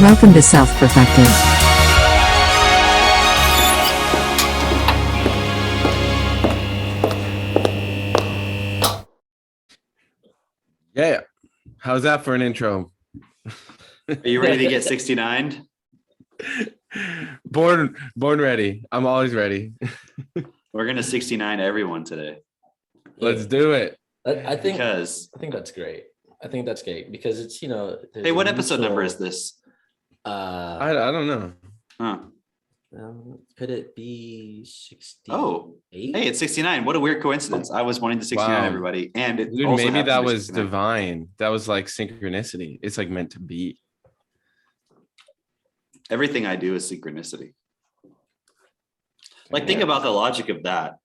Welcome to Self-Perfected. Yeah. How's that for an intro? Are you ready to get 69? Born ready. I'm always ready. We're gonna 69 everyone today. Let's do it. I think Because that's great. I think that's great because it's, hey, what episode number is this? I don't know. Huh. Could it be 60? Oh, hey, it's 69. What a weird coincidence. I was wanting to 69 Wow. everybody. And it Dude, also maybe happens that to be was 69. divine. That was like synchronicity. It's like meant to be. Everything I do is synchronicity. Like, think about the logic of that.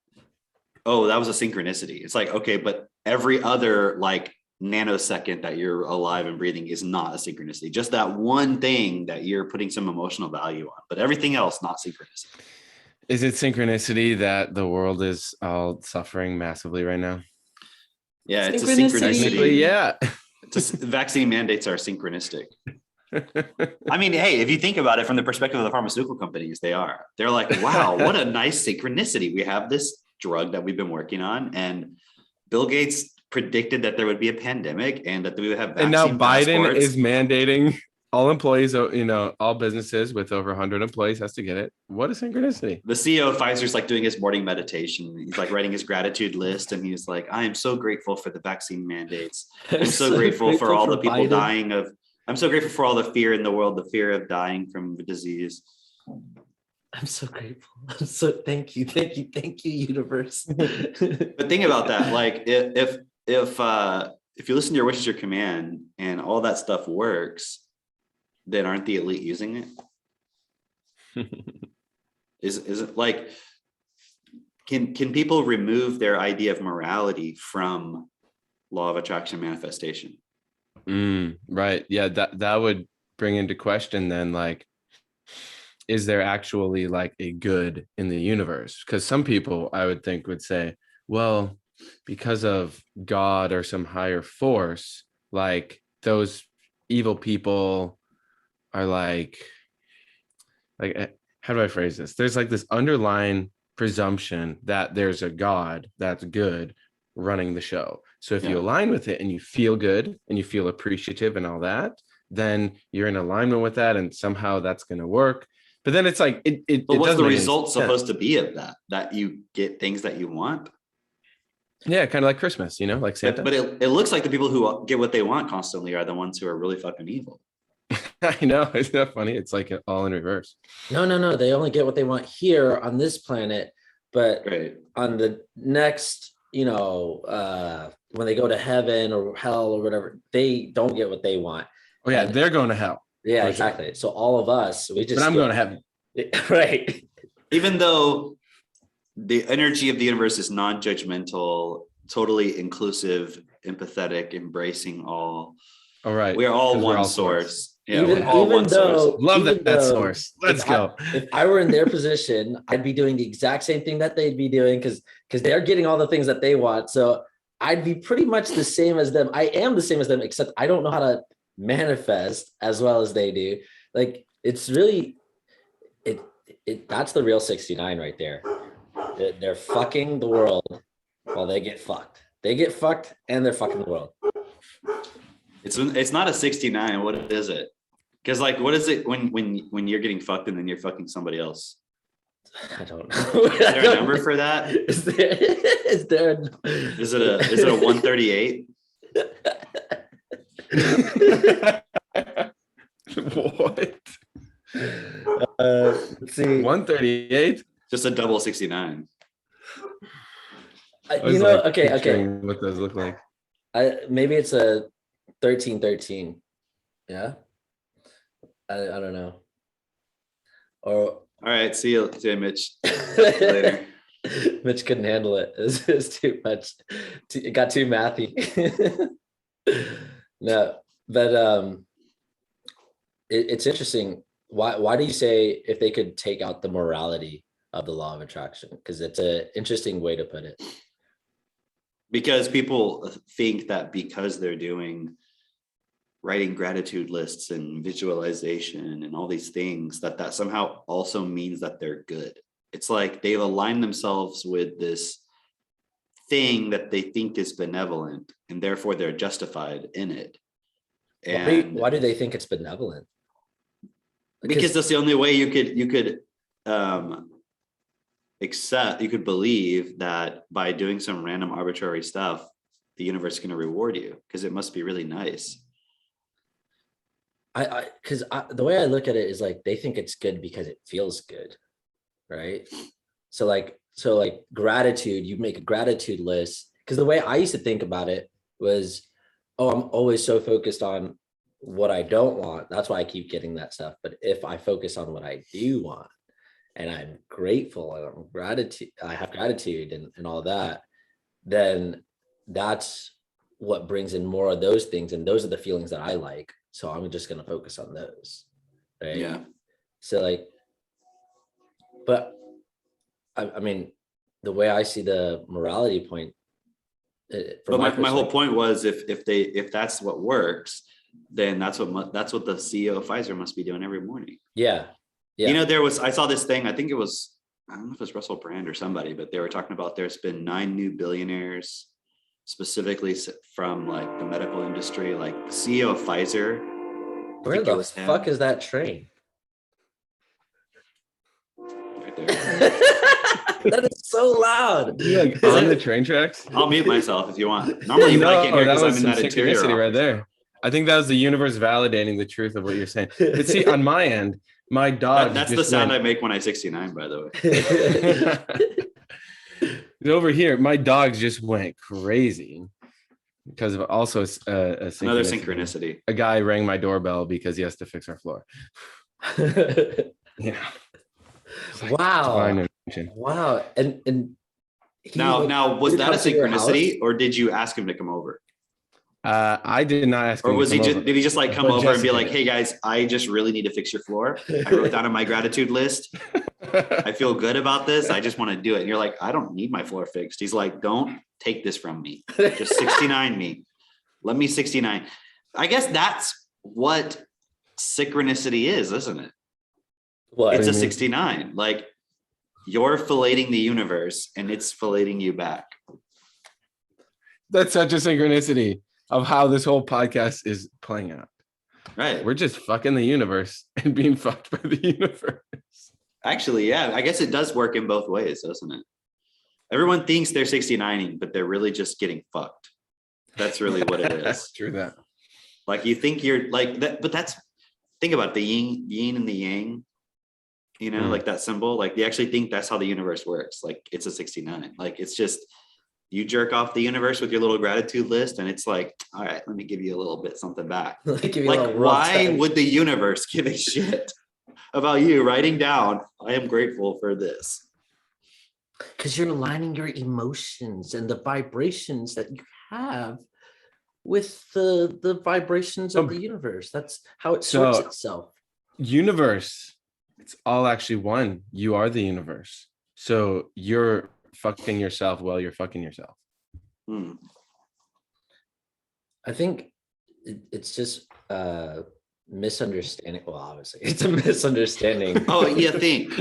Oh, that was a synchronicity. It's like, okay, but every other like nanosecond that you're alive and breathing is not a synchronicity. Just that one thing that you're putting some emotional value on, but everything else not synchronicity. Is it synchronicity that the world is all suffering massively right now? Yeah, it's a Synchronicity. Technically, synchronicity. yeah. Vaccine mandates are synchronistic. I mean, hey, if you think about it from the perspective of the pharmaceutical companies, they are. They're like, wow, what a nice synchronicity. We have this drug that we've been working on, and Bill Gates predicted that there would be a pandemic and that we would have vaccine And now Biden passports. is mandating all employees, all businesses with over 100 employees has to get it. What a synchronicity. The CEO of Pfizer's like doing his morning meditation. He's like writing his gratitude list, and he's like, I am so grateful for the vaccine mandates. I'm so grateful for all the people Biden. dying of, I'm so grateful for all the fear in the world, the fear of dying from disease. I'm so grateful. I'm so thank you, universe. But think about that. Like if you listen to your wishes, your command, and all that stuff works, then aren't the elite using it? Is it like, can people remove their idea of morality from law of attraction manifestation? Right. Yeah, that would bring into question then, like, is there actually like a good in the universe? Because some people I would think would say, well, because of God or some higher force, like those evil people are like how do I phrase this? There's like this underlying presumption that there's a God that's good running the show. So if you align with it and you feel good and you feel appreciative and all that, then you're in alignment with that, and somehow that's going to work. But then it's like But what's the result supposed to be of that? That you get things that you want? Yeah, kind of like Christmas, like Santa. But it looks like the people who get what they want constantly are the ones who are really fucking evil. I know. Isn't that funny? It's like all in reverse. No. They only get what they want here on this planet, but Right. on the next, when they go to heaven or hell or whatever, they don't get what they want. Oh yeah, And they're going to hell. yeah, exactly. Sure. So all of us, we just. But I'm going to heaven. Right. Even though the energy of the universe is non-judgmental, totally inclusive, empathetic, embracing all. All right. We're all one source. Yeah, even one though, love that source. Let's go. If I were in their position, I'd be doing the exact same thing that they'd be doing because they're getting all the things that they want. So I'd be pretty much the same as them. I am the same as them, except I don't know how to manifest as well as they do. Like, it's really that's the real 69 right there. They're fucking the world while they get fucked. They get fucked and they're fucking the world. It's not a 69. What is it? Because like, what is it when you're getting fucked and then you're fucking somebody else? I don't know. Is there a number for that? Is there Is it a 138? What? Let's see. 138? Just a double 69. Okay. What does it look like? Maybe it's a 1313. Yeah. I don't know. Or all right, see you Mitch. Later. Mitch couldn't handle it. It was too much. It got too mathy. No, but it's interesting. Why do you say if they could take out the morality of the law of attraction? Because it's an interesting way to put it. Because people think that because they're doing writing gratitude lists and visualization and all these things, that somehow also means that they're good. It's like they've aligned themselves with this thing that they think is benevolent, and therefore they're justified in it. And Why do they think it's benevolent? because that's the only way you could accept, you could believe that by doing some random arbitrary stuff, the universe is going to reward you, because it must be really nice. Because the way I look at it is like they think it's good because it feels good, right? So like gratitude, you make a gratitude list. Because the way I used to think about it was, oh, I'm always so focused on what I don't want. That's why I keep getting that stuff. But if I focus on what I do want, and I'm grateful, and I have gratitude and all that, then that's what brings in more of those things. And those are the feelings that I like. So I'm just going to focus on those. Right. Yeah. So like, but I mean, the way I see the morality point. But my whole point was, if that's what works, then that's what the CEO of Pfizer must be doing every morning. Yeah. Yeah. You know, I saw this thing, I think it was, I don't know if it was Russell Brand or somebody, but they were talking about there's been 9 new billionaires, specifically from like the medical industry, like the CEO of Pfizer. Where the fuck is that train? Right there. That is so loud. You like on the train tracks? I'll mute myself if you want. Normally you might get here because I'm in that interior synchronicity right office. there. I think that was the universe validating the truth of what you're saying. But see, on my end, my dog. That's the sound I make when I 69, by the way. Over here, my dogs just went crazy because of also Another synchronicity. A guy rang my doorbell because he has to fix our floor. Yeah. Like, wow. Wow. And now was that a synchronicity, or did you ask him to come over? I did not ask him. Or was he just, did he just like come over and be like, hey guys, I just really need to fix your floor. I wrote down on my gratitude list. I feel good about this. I just want to do it. And you're like, I don't need my floor fixed. He's like, don't take this from me. Just 69 me. Let me 69. I guess that's what synchronicity is, isn't it? What? It's a 69. Like, you're filleting the universe and it's filleting you back. That's such a synchronicity of how this whole podcast is playing out. Right. We're just fucking the universe and being fucked by the universe. Actually, yeah, I guess it does work in both ways, doesn't it? Everyone thinks they're 69ing, but they're really just getting fucked. That's really what it is. That's true. That. Like, you think you're like that, but think about the yin and the yang, you know, like that symbol, like they actually think that's how the universe works. Like, it's a 69. Like, it's just, you jerk off the universe with your little gratitude list, and it's like, all right, let me give you a little bit something back. Like, why would the universe give a shit about you writing down, I am grateful for this? Because you're aligning your emotions and the vibrations that you have with the vibrations of the universe. That's how it sorts itself. Universe, it's all actually one. You are the universe. So you're fucking yourself while you're fucking yourself. I think it's just misunderstanding. Well, obviously it's a misunderstanding. Oh, you think?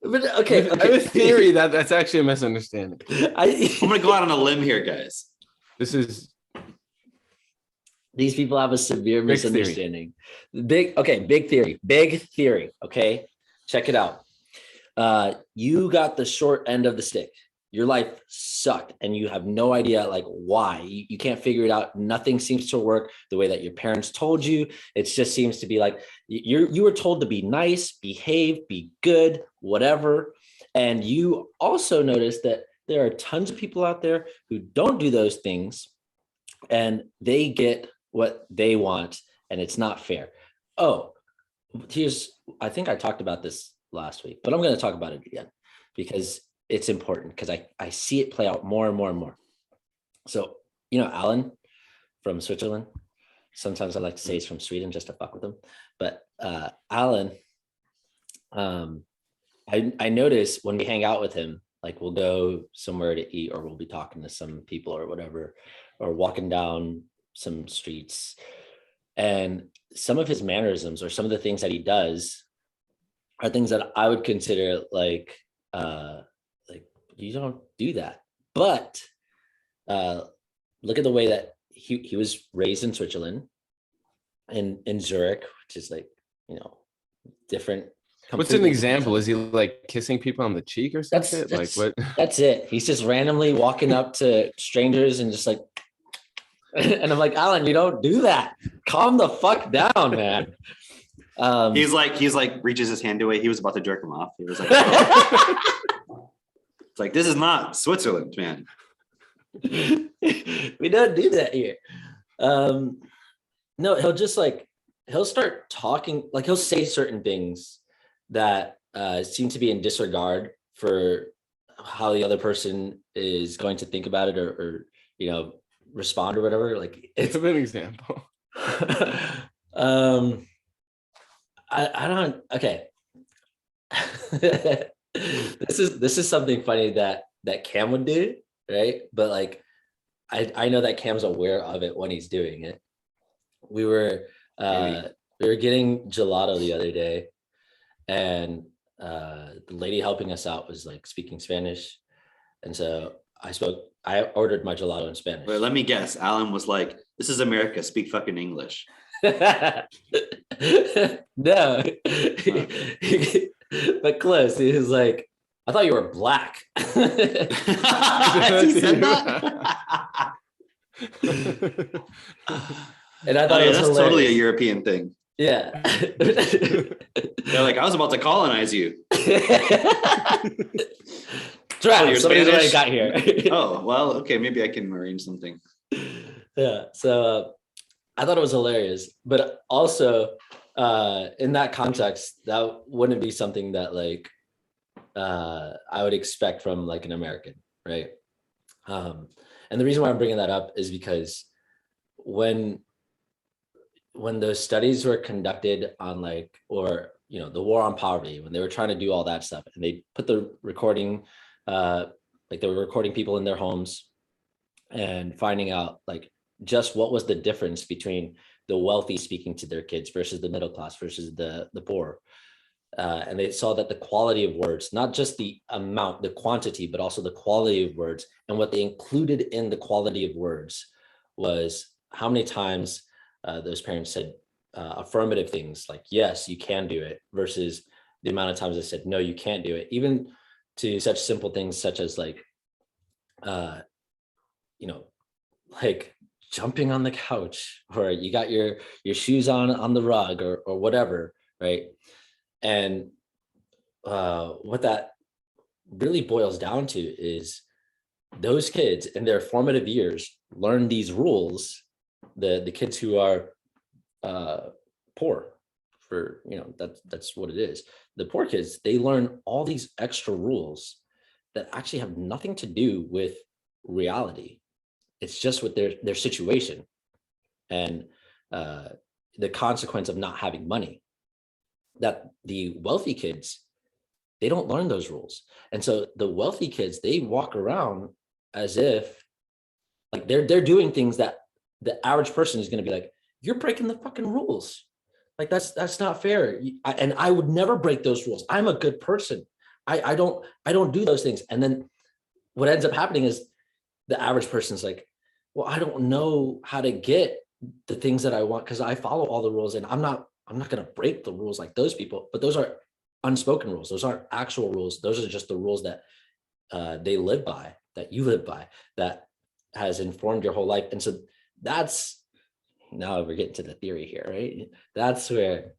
But okay. I have a theory that's actually a misunderstanding. I'm gonna go out on a limb here, guys. These people have a severe misunderstanding. Big theory. Okay, check it out. You got the short end of the stick. Your life sucked and you have no idea like why. You can't figure it out. Nothing seems to work the way that your parents told you. It just seems to be like you were told to be nice, behave, be good, whatever. And you also notice that there are tons of people out there who don't do those things and they get what they want, and it's not fair. Oh, I think I talked about this last week, but I'm going to talk about it again because it's important, because I see it play out more and more and more. So, you know, Alan from Switzerland, sometimes I like to say he's from Sweden just to fuck with him. But Alan, I notice when we hang out with him, like we'll go somewhere to eat or we'll be talking to some people or whatever, or walking down some streets, and some of his mannerisms or some of the things that he does are things that I would consider like you don't do that. But look at the way that he was raised in Switzerland and in Zurich, which is like, different. What's an completely different example? setting. Is he like kissing people on the cheek or That's something? Like that's what? that's it. He's just randomly walking up to strangers and just like, and I'm like, Alan, you don't do that. Calm the fuck down, man. He's like reaches his hand away. He was about to jerk him off. He was like, it's like, this is not Switzerland, man. We don't do that here. No, he'll start talking, like he'll say certain things that seem to be in disregard for how the other person is going to think about it or respond or whatever. Like it's Give an example. I don't, okay. This is something funny that Cam would do, right? But like I know that Cam's aware of it when he's doing it. We were getting gelato the other day, and the lady helping us out was like speaking Spanish, and so I ordered my gelato in Spanish. But let me guess. Alan was like, this is America. Speak fucking English. No, but close. He was like, I thought you were black. He said that? And I thought it was that's hilarious. totally a European thing. Yeah. They're like, I was about to colonize you. Travis, you're somebody's already Spanish? got here. Oh, well, okay, maybe I can arrange something. Yeah. So I thought it was hilarious, but also in that context, that wouldn't be something that like I would expect from like an American, right? And the reason why I'm bringing that up is because when those studies were conducted on like, or the war on poverty, when they were trying to do all that stuff, and they put the recording, like they were recording people in their homes and finding out like just what was the difference between the wealthy speaking to their kids versus the middle class versus the poor. And they saw that the quality of words, not just the amount, the quantity, but also the quality of words. And what they included in the quality of words was how many times those parents said affirmative things like, yes, you can do it, versus the amount of times they said, no, you can't do it. Even to such simple things such as like, like jumping on the couch, or you got your shoes on the rug or whatever, right? And what that really boils down to is those kids in their formative years learn these rules. The kids who are poor, for that's what it is. The poor kids, they learn all these extra rules that actually have nothing to do with reality. It's just with their situation and the consequence of not having money. That the wealthy kids, they don't learn those rules. And so the wealthy kids, they walk around as if like they're doing things that the average person is going to be like, you're breaking the fucking rules. Like that's not fair. And I would never break those rules. I'm a good person. I don't do those things. And then what ends up happening is the average person's like, well, I don't know how to get the things that I want because I follow all the rules, and I'm not going to break the rules like those people. But those are unspoken rules. Those aren't actual rules. Those are just the rules that they live by, that you live by, that has informed your whole life. And so that's, now we're getting to the theory here, right? That's where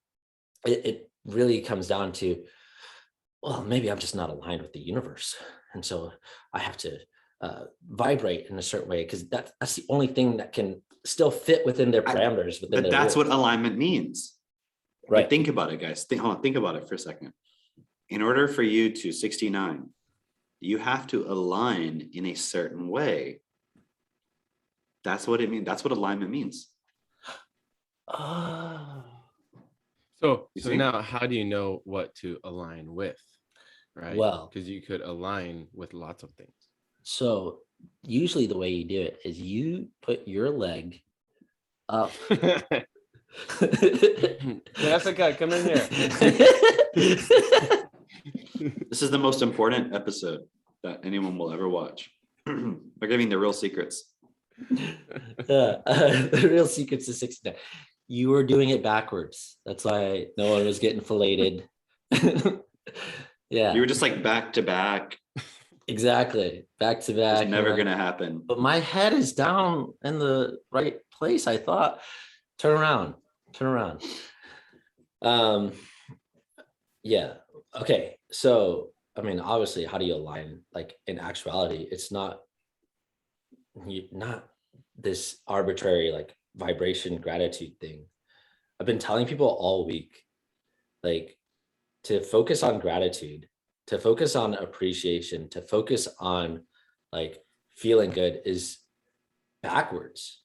it really comes down to, well, maybe I'm just not aligned with the universe. And so I have to vibrate in a certain way because that's the only thing that can still fit within their parameters. But that's what alignment means. Right. Like, think about it, guys. Think about it for a second. In order for you to 69, you have to align in a certain way. That's what it means. That's what alignment means. So see? now how do you know what to align with? Right. Well, because you could align with lots of things. So usually the way you do it is you put your leg up. Jessica, come in here. This is the most important episode that anyone will ever watch. They're giving the real secrets. The real secrets to 69. You were doing it backwards. That's why no one was getting filleted. Yeah, You were just like back to back. exactly. Back to back. It's never gonna happen. But my head is down in the right place. I thought, turn around. Yeah. Okay. So, I mean, obviously, how do you align? Like in actuality, it's not this arbitrary like vibration gratitude thing. I've been telling people all week, like to focus on gratitude, to focus on appreciation, to focus on like feeling good is backwards.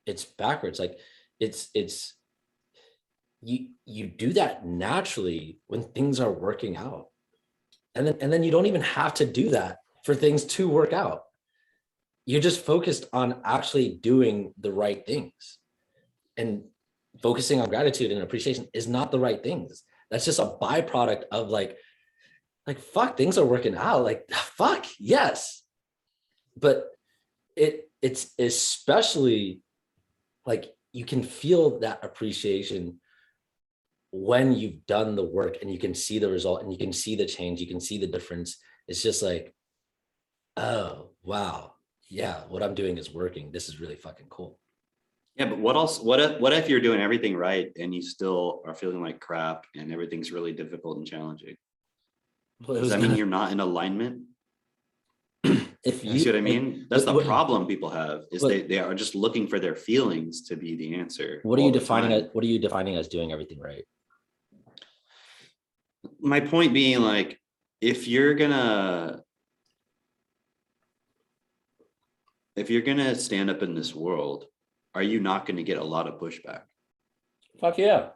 It's backwards. Like it's you do that naturally when things are working out. And then you don't even have to do that for things to work out. You're just focused on actually doing the right things. And focusing on gratitude and appreciation is not the right things. That's just a byproduct of like fuck, things are working out. Like fuck, yes. But it's especially like you can feel that appreciation when you've done the work and you can see the result and you can see the change, you can see the difference. It's just like, oh wow, yeah, what I'm doing is working. This is really fucking cool. Yeah, but what else? What if you're doing everything right and you still are feeling like crap and everything's really difficult and challenging? Well, Does that mean you're not in alignment? if You see what I mean? That's the what- problem people have is what- they are just looking for their feelings to be the answer. what are all you the defining time. as what are you defining as doing everything right? My point being, like, if you're gonna stand up in this world, are you not going to get a lot of pushback? Fuck yeah.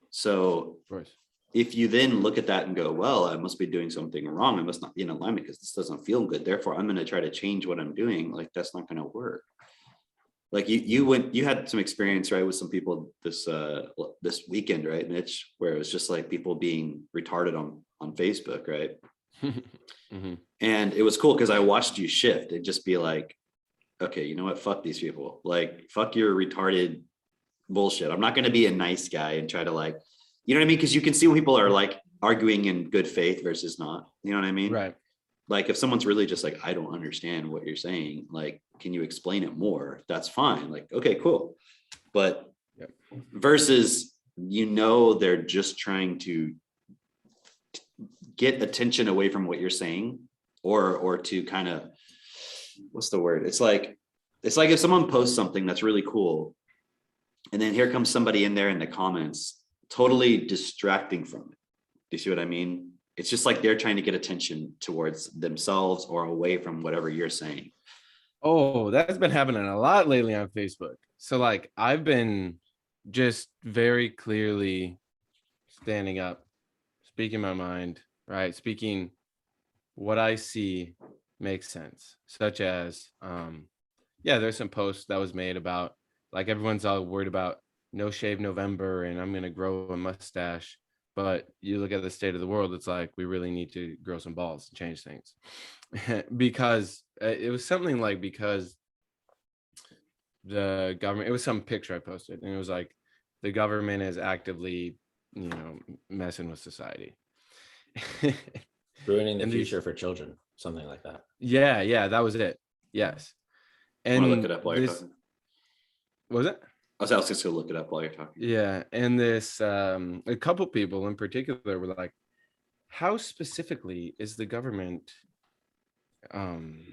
So Of course. if you then look at that and go, well, I must be doing something wrong, I must not be in alignment because this doesn't feel good, therefore I'm going to try to change what I'm doing, like that's not going to work. Like you had some experience, right, with some people this weekend, right, Mitch, where it was just like people being retarded on Facebook, right? Mm-hmm. And it was cool because I watched you shift and just be like, okay, you know what, fuck these people, like fuck your retarded bullshit. I'm not going to be a nice guy and try to, like, you know what I mean, because you can see when people are like arguing in good faith versus not, you know what I mean? Right. Like if someone's really just like, I don't understand what you're saying, like, can you explain it more? That's fine. Like, okay, cool. But Yep. versus, you know, they're just trying to get attention away from what you're saying, or to kind of, what's the word? It's like if someone posts something that's really cool, and then here comes somebody in there in the comments, totally distracting from it. Do you see what I mean? It's just like they're trying to get attention towards themselves or away from whatever you're saying. Oh, that's been happening a lot lately on Facebook. So like I've been just very clearly standing up, speaking my mind, right? Speaking what I see makes sense, such as there's some posts that was made about like everyone's all worried about no shave November and I'm gonna grow a mustache. But you look at the state of the world, it's like we really need to grow some balls and change things. Because it was something like, because the government, it was some picture I posted and it was like the government is actively, messing with society. Ruining the And these- future for children, something like that. Yeah, that was it. Yes. I And want to look it up while you're this, talking. was it? I was just gonna look it up while you're talking. Yeah. And this, a couple people in particular were like, how specifically is the government, Bitch,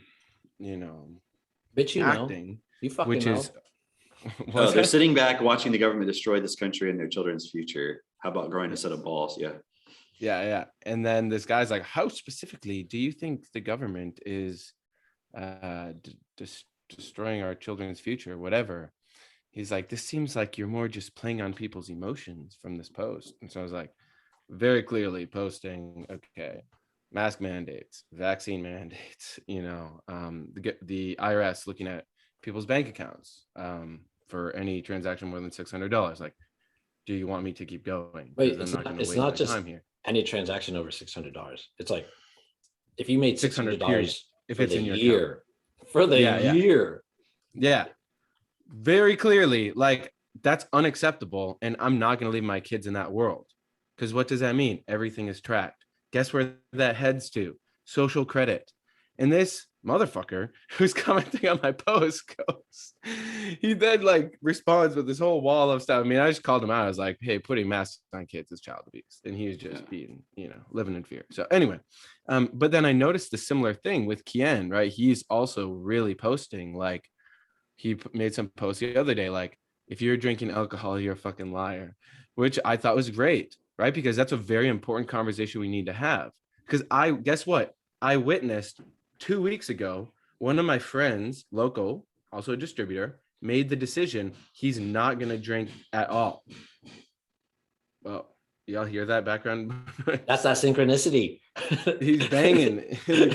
you know. acting, You fucking which know. is, Oh, they're sitting back watching the government destroy this country and their children's future. How about growing a set of balls? Yeah. Yeah. And then this guy's like, how specifically do you think the government is destroying our children's future, whatever? He's like, this seems like you're more just playing on people's emotions from this post. And so I was like, very clearly posting, okay, mask mandates, vaccine mandates, the IRS looking at people's bank accounts for any transaction more than $600. Like, do you want me to keep going? Wait, Because I'm not going to it's waste not my just time here. any transaction over $600. It's like if you made $600 period. $600 If for it's the in your year, for the Yeah, yeah. year. Yeah, very clearly, like that's unacceptable. And I'm not going to leave my kids in that world. Because what does that mean? Everything is tracked. Guess where that heads to? Social credit. And this motherfucker who's commenting on my post goes, he then like responds with this whole wall of stuff. I mean, I just called him out. I was like, hey, putting masks on kids is child abuse. And he was just being, living in fear. So anyway, but then I noticed the similar thing with Kien, right? He's also really posting, like, he made some posts the other day, like, if you're drinking alcohol, you're a fucking liar, which I thought was great, right? Because that's a very important conversation we need to have. Because guess what? I witnessed 2 weeks ago, one of my friends, local, also a distributor, made the decision he's not going to drink at all. Well, y'all hear that background? That's that synchronicity. He's banging in the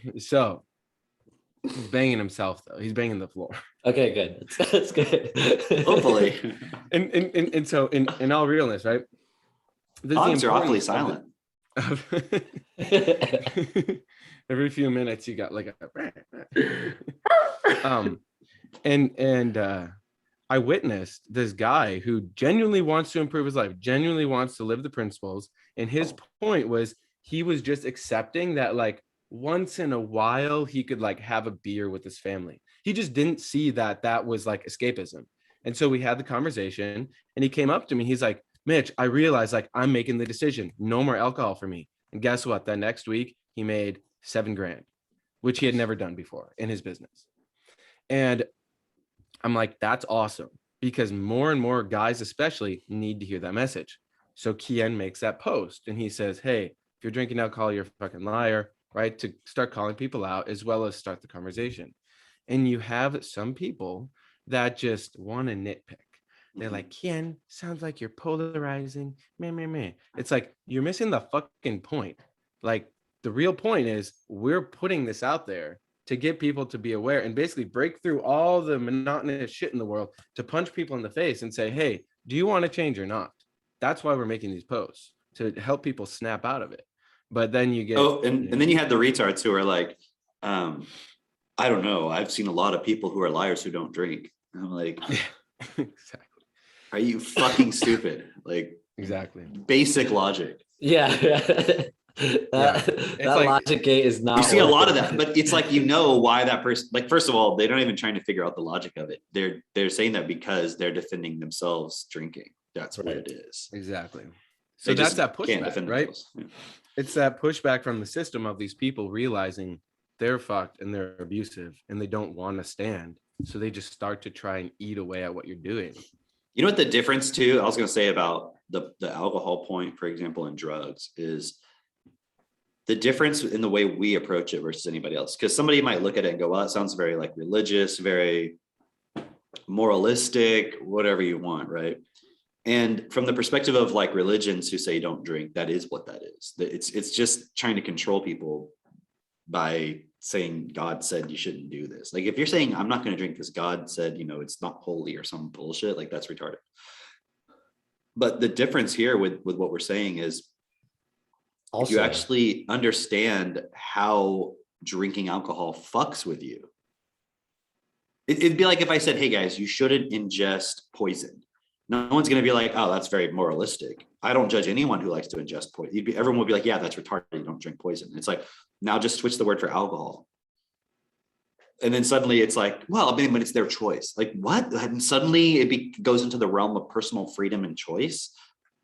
kitchen. So he's banging himself, though. He's banging the floor. Okay, good. That's good. Hopefully. And so in all realness, right? Dogs are awfully silent. Every few minutes you got like a and I witnessed this guy who genuinely wants to improve his life, genuinely wants to live the principles, and his point was he was just accepting that like once in a while he could like have a beer with his family. He just didn't see that was like escapism. And so we had the conversation and he came up to me, he's like, Mitch, I realized like I'm making the decision, no more alcohol for me. And guess what? That next week he made $7,000, which he had never done before in his business. And I'm like, that's awesome, because more and more guys especially need to hear that message. So Kien makes that post and he says, hey, if you're drinking alcohol, you're a fucking liar, right? To start calling people out as well as start the conversation. And you have some people that just want to nitpick. They're like, Kien, sounds like you're polarizing. Meh. It's like, you're missing the fucking point. Like, the real point is we're putting this out there to get people to be aware and basically break through all the monotonous shit in the world, to punch people in the face and say, hey, do you want to change or not? That's why we're making these posts, to help people snap out of it. But then you get, and then you had the retards who are like, I don't know, I've seen a lot of people who are liars who don't drink. And I'm like, exactly. Are you fucking stupid? Like, exactly. Basic logic. Yeah. That like, logic gate is not. You see a lot of that, but it's like, why that person, like, first of all, they're not even trying to figure out the logic of it. They're saying that because they're defending themselves drinking. That's what it is. Exactly. So that's that pushback, right? Yeah. It's that pushback from the system of these people realizing they're fucked and they're abusive and they don't want to stand. So they just start to try and eat away at what you're doing. You know what the difference too, I was going to say about the alcohol point, for example, and drugs, is the difference in the way we approach it versus anybody else. Because somebody might look at it and go, well, it sounds very like religious, very moralistic, whatever you want, right? And from the perspective of like religions who say don't drink, that is what that is. It's just trying to control people by saying God said you shouldn't do this. Like, if you're saying I'm not going to drink because God said, it's not holy or some bullshit, like, that's retarded. But the difference here with what we're saying is, also, if you actually understand how drinking alcohol fucks with you, it'd be like if I said, hey guys, you shouldn't ingest poison. No one's going to be like, oh, that's very moralistic. I don't judge anyone who likes to ingest poison. Everyone will be like, yeah, that's retarded. You don't drink poison. It's like, now just switch the word for alcohol. And then suddenly it's like, well, I mean, but it's their choice. Like, what? And suddenly it goes into the realm of personal freedom and choice.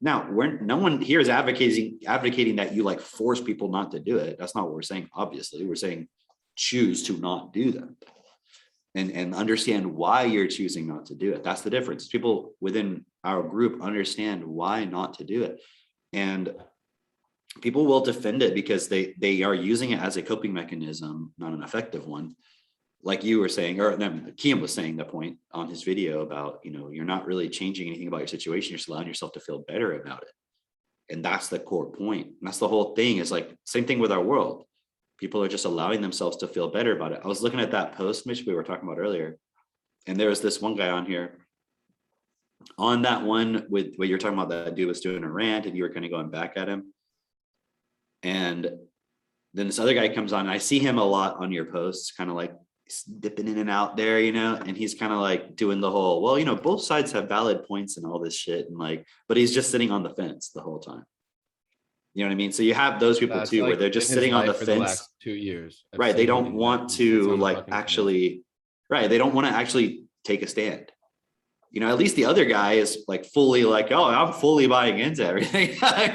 Now, no one here is advocating that you like force people not to do it. That's not what we're saying. Obviously, we're saying choose to not do them. And understand why you're choosing not to do it. That's the difference. People within our group understand why not to do it. And people will defend it because they are using it as a coping mechanism, not an effective one. Like you were saying, or Kien was saying the point on his video about, you're not really changing anything about your situation. You're just allowing yourself to feel better about it. And that's the core point. And that's the whole thing, is like, same thing with our world. People are just allowing themselves to feel better about it. I was looking at that post, Mitch, we were talking about earlier. And there was this one guy on here, on that one with what you're talking about, that dude was doing a rant and you were kind of going back at him. And then this other guy comes on, and I see him a lot on your posts, kind of like dipping in and out there, you know, and he's kind of like doing the whole, well, you know, both sides have valid points and all this shit. And like, but he's just sitting on the fence the whole time. You know what I mean? So you have those people That's too, like where they're just been his sitting on the life for fence. last 2 years. I've Right. They seen don't him want sits to on the like fucking fence. actually, right. They don't want to actually take a stand. You know, at least the other guy is like fully like, oh, I'm fully buying into everything. I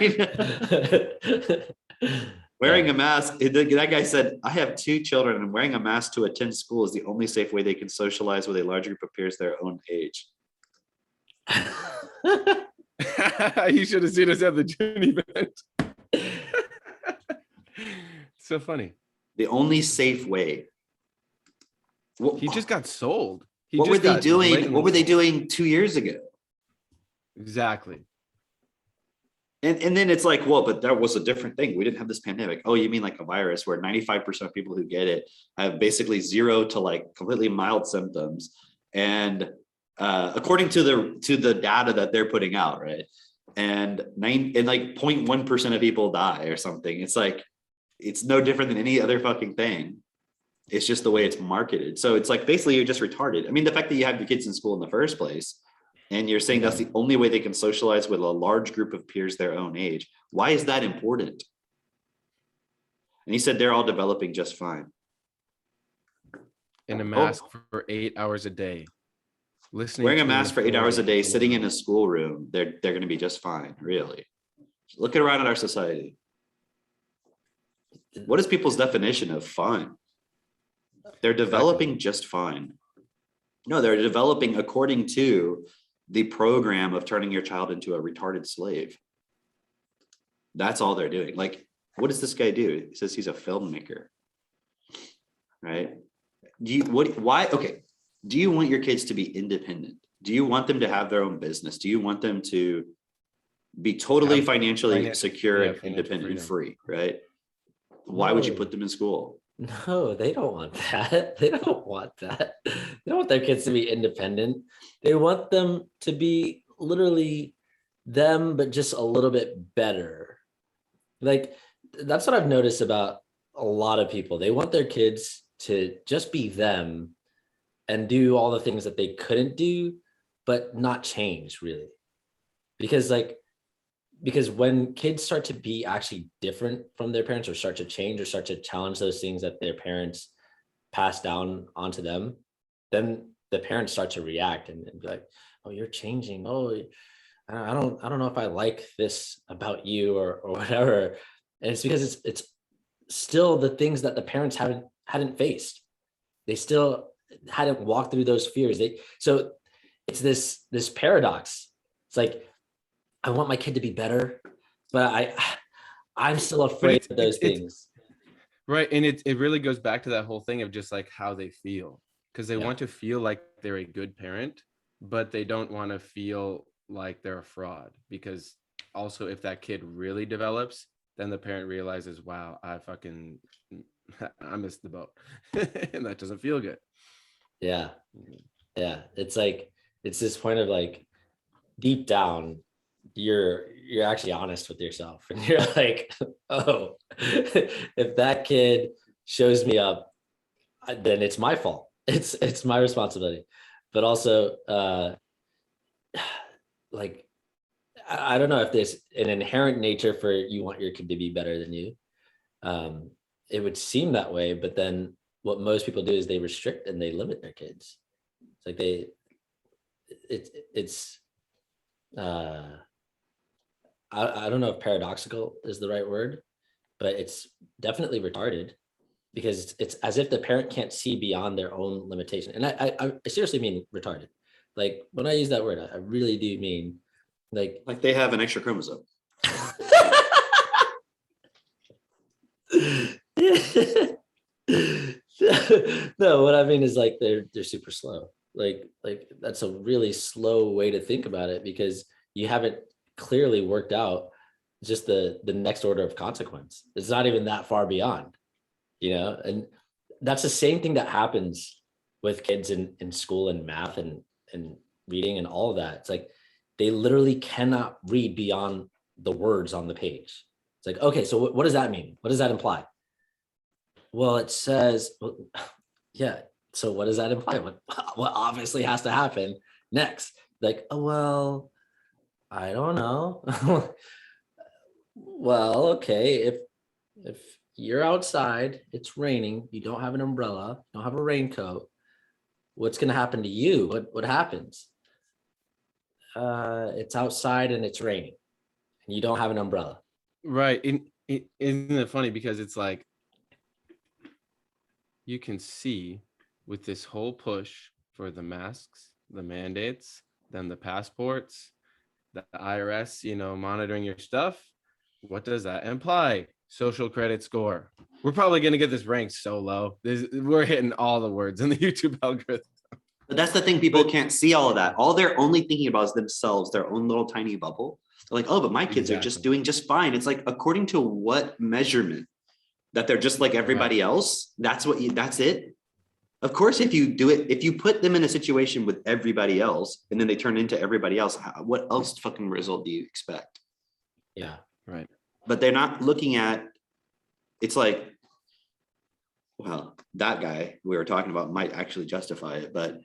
mean, wearing a mask, that guy said, I have 2 children, and wearing a mask to attend school is the only safe way they can socialize with a large group of peers their own age. You should have seen us at the June event. So funny. The only safe way. He just got sold. He What were just they got doing? blatantly What were they sold. doing 2 years ago? Exactly. And then it's like, well, but that was a different thing. We didn't have this pandemic. Oh, you mean like a virus where 95% of people who get it have basically 0 to like completely mild symptoms. And according to the data that they're putting out, right? And like 0.1% of people die or something. It's like, it's no different than any other fucking thing. It's just the way it's marketed. So it's like, basically you're just retarded. I mean, the fact that you have your kids in school in the first place, and you're saying that's the only way they can socialize with a large group of peers their own age. Why is that important? And he said they're all developing just fine. In a mask for 8 hours a day. Listening Wearing a to an mask for 8 hours a day, authority. sitting in a schoolroom, they're going to be just fine, really. Looking around at our society. What is people's definition of fine? They're developing just fine. No, they're developing according to the program of turning your child into a retarded slave. That's all they're doing. Like, what does this guy do? He says he's a filmmaker, right? Why? Okay. Do you want your kids to be independent? Do you want them to have their own business? Do you want them to be totally financially secure and independent and free, right? Why would you put them in school? No, they don't want that. They don't want that. They don't want their kids to be independent. They want them to be literally them, but just a little bit better. Like, that's what I've noticed about a lot of people. They want their kids to just be them and do all the things that they couldn't do, but not change really. Because when kids start to be actually different from their parents, or start to change, or start to challenge those things that their parents pass down onto them, then the parents start to react and be like, oh, you're changing. Oh, I don't know if I like this about you or whatever. And it's because it's still the things that the parents hadn't faced. They still hadn't walked through those fears. So it's this paradox. It's like, I want my kid to be better, but I'm still afraid of those things. Right. And it really goes back to that whole thing of just like how they feel, because they want to feel like they're a good parent, but they don't want to feel like they're a fraud. Because also, if that kid really develops, then the parent realizes, wow, I missed the boat. And that doesn't feel good. Yeah. Yeah. It's like, it's this point of like, deep down, you're actually honest with yourself, and you're like, oh, if that kid shows me up, then it's my fault. It's my responsibility. But also, like, I don't know if there's an inherent nature for you want your kid to be better than you. It would seem that way, but then what most people do is they restrict and they limit their kids. It's like I don't know if paradoxical is the right word, but it's definitely retarded, because it's as if the parent can't see beyond their own limitation. And I seriously mean retarded. Like, when I use that word, I really do mean like they have an extra chromosome. No, what I mean is like they're super slow. Like that's a really slow way to think about it, because you haven't clearly worked out just the next order of consequence. It's not even that far beyond, and that's the same thing that happens with kids in school and math and reading and all of that. It's like they literally cannot read beyond the words on the page. It's like, okay, so what does that mean? What does that imply? Well, it says, well, yeah. So what does that imply? What obviously has to happen next? Like, oh, well, I don't know. Well, okay, if you're outside, it's raining, you don't have an umbrella, you don't have a raincoat, what's going to happen to you? What happens? It's outside and it's raining and you don't have an umbrella. Right. Isn't it funny? Because it's like, you can see with this whole push for the masks, the mandates, then the passports, the IRS, monitoring your stuff. What does that imply? Social credit score. We're probably going to get this ranked so low. We're hitting all the words in the YouTube algorithm. But that's the thing, people can't see all of that. All they're only thinking about is themselves, their own little tiny bubble. They're like, oh, but my kids are just doing just fine. It's like, according to what measurement? That they're just like everybody else? That's it? Of course, if you put them in a situation with everybody else and then they turn into everybody else, what else fucking result do you expect? Yeah. Right. But they're not looking at, it's like, well, that guy we were talking about might actually justify it, but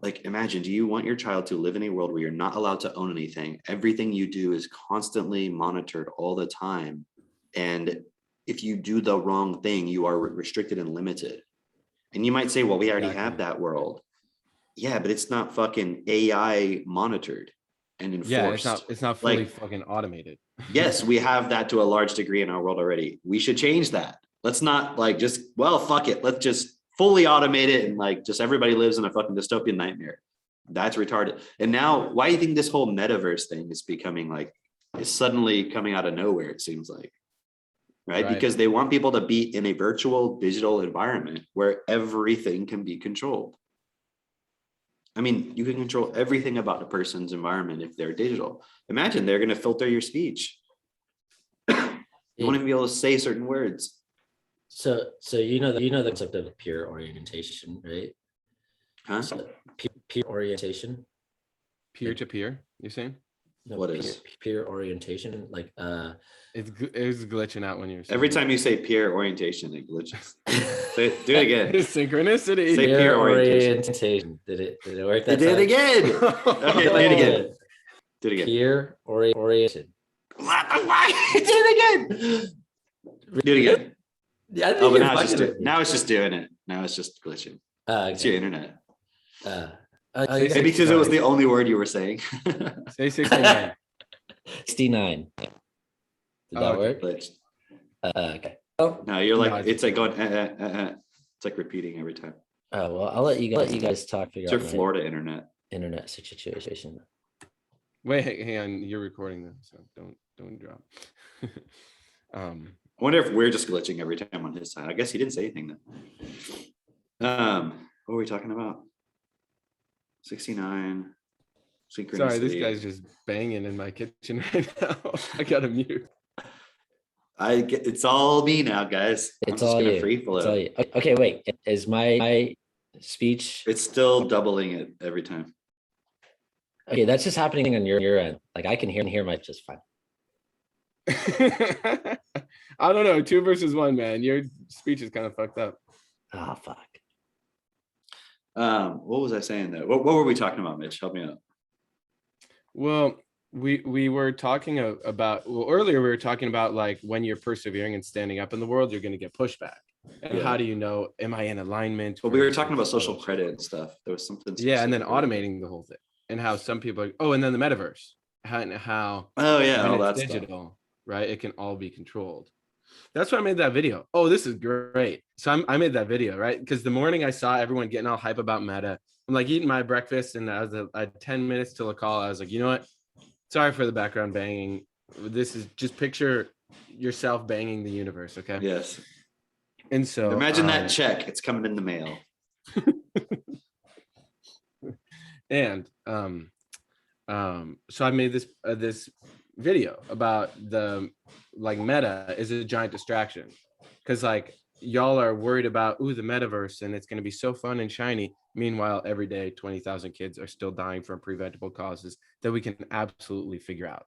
like, imagine, do you want your child to live in a world where you're not allowed to own anything? Everything you do is constantly monitored all the time. And if you do the wrong thing, you are restricted and limited. And you might say, well, we already have that world. Yeah, but it's not fucking AI monitored and enforced. Yeah, it's not fully fucking automated. Yes, we have that to a large degree in our world already. We should change that. Let's not fuck it. Let's just fully automate it and like just everybody lives in a fucking dystopian nightmare. That's retarded. And now, why do you think this whole metaverse thing is becoming like, it's suddenly coming out of nowhere, it seems like. Right? Because they want people to be in a virtual digital environment where everything can be controlled. I mean, you can control everything about a person's environment if they're digital. Imagine they're going to filter your speech. You won't even be able to say certain words. So the concept of peer orientation, right? Huh? So, peer orientation. Peer to peer, you're saying? No, What is peer orientation? Like it's glitching out when you're saying every time you say peer orientation, it glitches. Do it again. Synchronicity. Say peer orientation. Did it work? That It did time? again. Okay, do it again. Do it again. Peer orientation. What the fuck? It did it again. Do it again. Yeah, I think Oh, but you're now it's just doing it. Now it's just glitching. It's your internet. Say Maybe because it was the only word you were saying. Say 69. 69. Did that work? Glitched. Okay. No, you're like, No, it's like going, it's like repeating every time. Oh well, I'll let you guys talk. It's your Florida internet situation. Wait, hang on. You're recording them, so don't drop. I wonder if we're just glitching every time on his side. I guess he didn't say anything then. What were we talking about? 69. Synchronicity. Sorry, this guy's just banging in my kitchen right now. I gotta mute. It's all me now, guys. It's all you. Free flow. It's all you. Okay, wait. Is my speech? It's still doubling it every time. Okay, that's just happening on your end. Like I can hear my just fine. I don't know. 2 versus 1, man. Your speech is kind of fucked up. Oh fuck. What was I saying there? What were we talking about, Mitch? Help me out. Well, we were talking about earlier we were talking about like when you're persevering and standing up in the world, you're going to get pushback. And how do you know, am I in alignment? Well, we were talking about social credit and stuff. There was something. Yeah, and then automating the whole thing, and how some people are, and then the metaverse, how oh yeah, all that digital stuff. Right? It can all be controlled. That's why I made that video. Oh, this is great. So I made that video, right? Because the morning I saw everyone getting all hype about Meta, I'm like eating my breakfast, and I had 10 minutes till a call. I was like, you know what? Sorry for the background banging. This is just picture yourself banging the universe, okay? Yes. And so imagine that check. It's coming in the mail. And so I made this video about the like Meta is a giant distraction because like y'all are worried about the metaverse and it's going to be so fun and shiny. Meanwhile, every day 20,000 kids are still dying from preventable causes that we can absolutely figure out.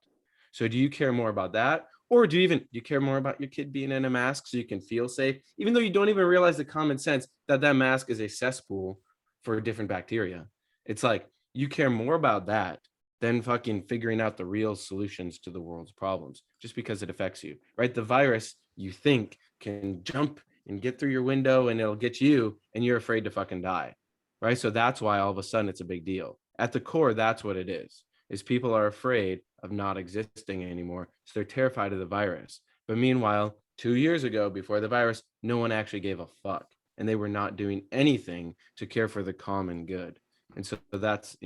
So do you care more about that, or do you care more about your kid being in a mask so you can feel safe, even though you don't even realize the common sense that that mask is a cesspool for different bacteria? It's like you care more about that than fucking figuring out the real solutions to the world's problems just because it affects you, right? The virus you think can jump and get through your window and it'll get you, and you're afraid to fucking die, right? So that's why all of a sudden it's a big deal. At the core, that's what it is people are afraid of not existing anymore. So they're terrified of the virus. But meanwhile, 2 years ago, before the virus, no one actually gave a fuck. And they were not doing anything to care for the common good. And so that's,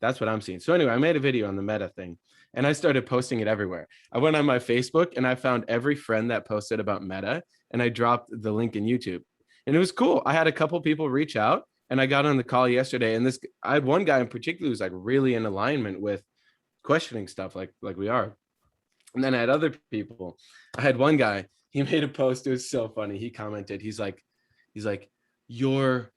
that's what I'm seeing. So anyway, I made a video on the Meta thing and I started posting it everywhere. I went on my Facebook and I found every friend that posted about Meta and I dropped the link in YouTube. And it was cool. I had a couple people reach out and I got on the call yesterday. And I had one guy in particular who's like really in alignment with questioning stuff like we are. And then I had other people. I had one guy, he made a post. It was so funny. He commented, he's like, your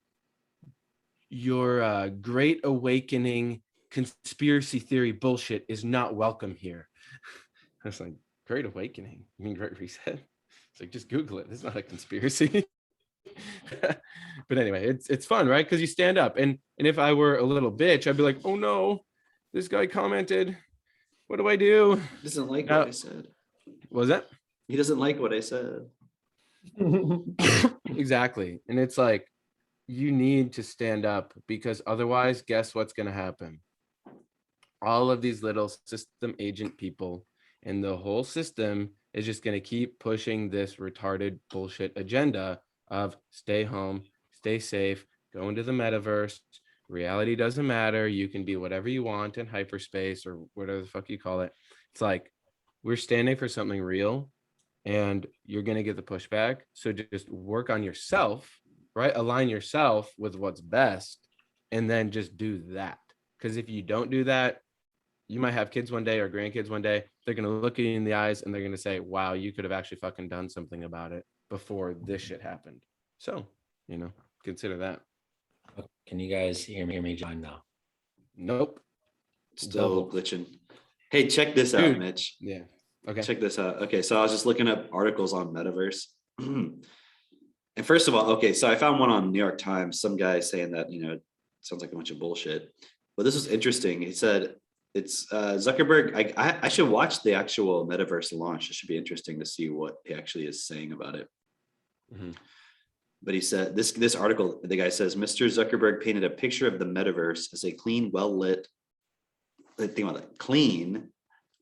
great awakening conspiracy theory bullshit is not welcome here. I was like, great awakening? You mean Great Reset? It's like, just Google it. It's not a conspiracy. But anyway, it's fun, right? Because you stand up. And if I were a little bitch, I'd be like, oh no, this guy commented. What do I do? He doesn't like what I said. What was that? He doesn't like what I said. Exactly. And it's like, you need to stand up because otherwise, guess what's going to happen? All of these little system agent people and the whole system is just going to keep pushing this retarded bullshit agenda of stay home, stay safe, go into the metaverse. Reality doesn't matter. You can be whatever you want in hyperspace or whatever the fuck you call it. It's like, we're standing for something real and you're going to get the pushback. So just work on yourself, right? Align yourself with what's best and then just do that. Because if you don't do that, you might have kids one day or grandkids one day. They're going to look at you in the eyes and they're going to say, wow, you could have actually fucking done something about it before this shit happened. So, consider that. Can you guys hear me, John, now? Nope. Still glitching. Hey, check this out, Mitch. Yeah. Okay. Check this out. Okay, so I was just looking up articles on metaverse. And first of all, okay, so I found one on New York Times, some guy saying that, it sounds like a bunch of bullshit. But this was interesting. He said it's Zuckerberg. I should watch the actual metaverse launch. It should be interesting to see what he actually is saying about it. Mm-hmm. But he said this article, the guy says, Mr. Zuckerberg painted a picture of the metaverse as a clean, well-lit, think about that, clean,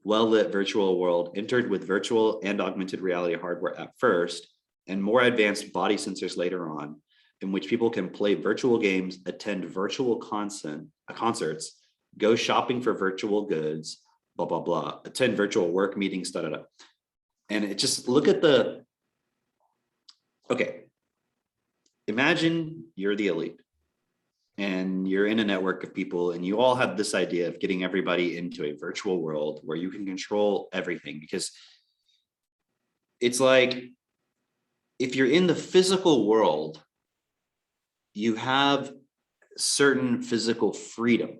well-lit virtual world entered with virtual and augmented reality hardware at first, and more advanced body sensors later on, in which people can play virtual games, attend virtual concerts, go shopping for virtual goods, blah, blah, blah, attend virtual work meetings, da, da, da. And it just look at okay. Imagine you're the elite and you're in a network of people and you all have this idea of getting everybody into a virtual world where you can control everything, because it's like, if you're in the physical world, you have certain physical freedom.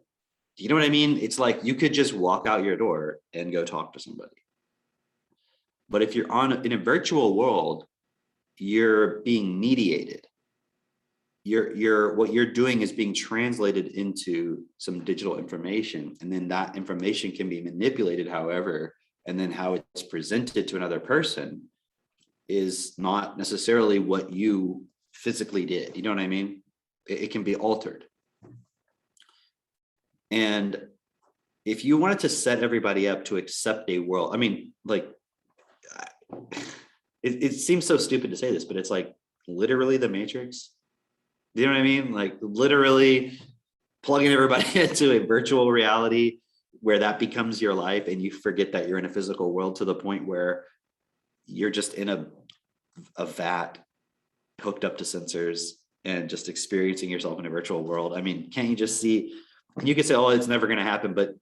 You know what I mean? It's like you could just walk out your door and go talk to somebody. But if you're in a virtual world, you're being mediated. What you're doing is being translated into some digital information, and then that information can be manipulated however, and then how it's presented to another person is not necessarily what you physically did. You know what I mean? It can be altered. And if you wanted to set everybody up to accept a world, I mean, like, it seems so stupid to say this, but it's like literally the Matrix. You know what I mean? Like literally plugging everybody into a virtual reality where that becomes your life and you forget that you're in a physical world, to the point where you're just in a vat hooked up to sensors and just experiencing yourself in a virtual world. I mean, can't you just see, you could say, oh, it's never going to happen, but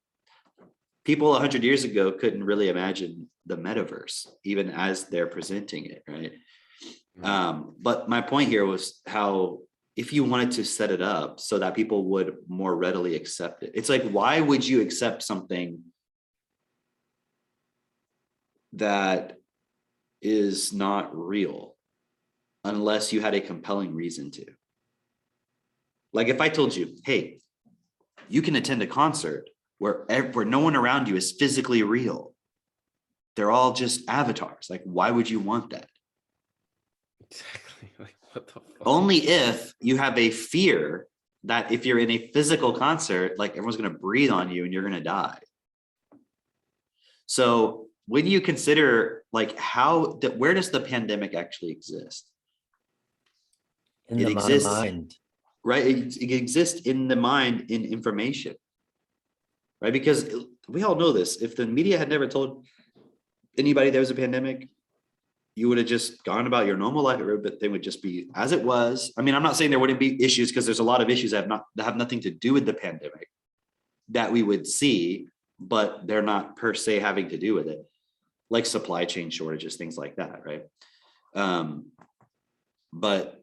people 100 years ago couldn't really imagine the metaverse, even as they're presenting it, right? But my point here was how if you wanted to set it up so that people would more readily accept it, it's like, why would you accept something that is not real unless you had a compelling reason to? Like if I told you, hey, you can attend a concert where no one around you is physically real. They're all just avatars. Like, why would you want that? Exactly. Like, what the fuck? Only if you have a fear that if you're in a physical concert, like everyone's going to breathe on you and you're going to die. So when you consider like where does the pandemic actually exist? In It the exists, mind. right? It exists in the mind, in information, right? Because we all know this. If the media had never told anybody there was a pandemic, you would have just gone about your normal life, but they would just be as it was. I mean, I'm not saying there wouldn't be issues, because there's a lot of issues that have nothing to do with the pandemic that we would see, but they're not per se having to do with it, like supply chain shortages, things like that, right? But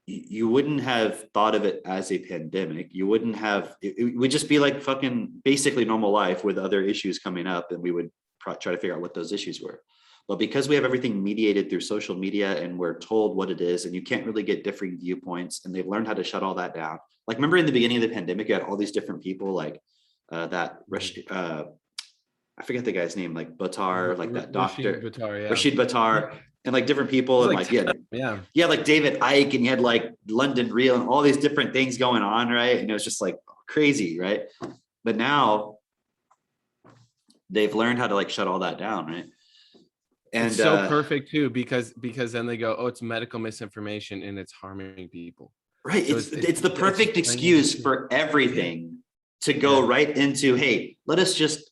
you wouldn't have thought of it as a pandemic. You wouldn't have, it would just be like fucking basically normal life with other issues coming up, and we would try to figure out what those issues were. But because we have everything mediated through social media and we're told what it is, and you can't really get different viewpoints, and they've learned how to shut all that down. Like, remember in the beginning of the pandemic, you had all these different people, like I forget the guy's name, like Buttar, like that doctor, Rashid Buttar, yeah. Rashid Buttar, and like different people, and like yeah, like David Icke, and you had like London Real and all these different things going on, right? And it was just like crazy, right? But now they've learned how to like shut all that down, right? And it's so perfect too, because then they go, oh, it's medical misinformation and it's harming people. Right. So it's the perfect excuse for everything to go right into, hey, let us just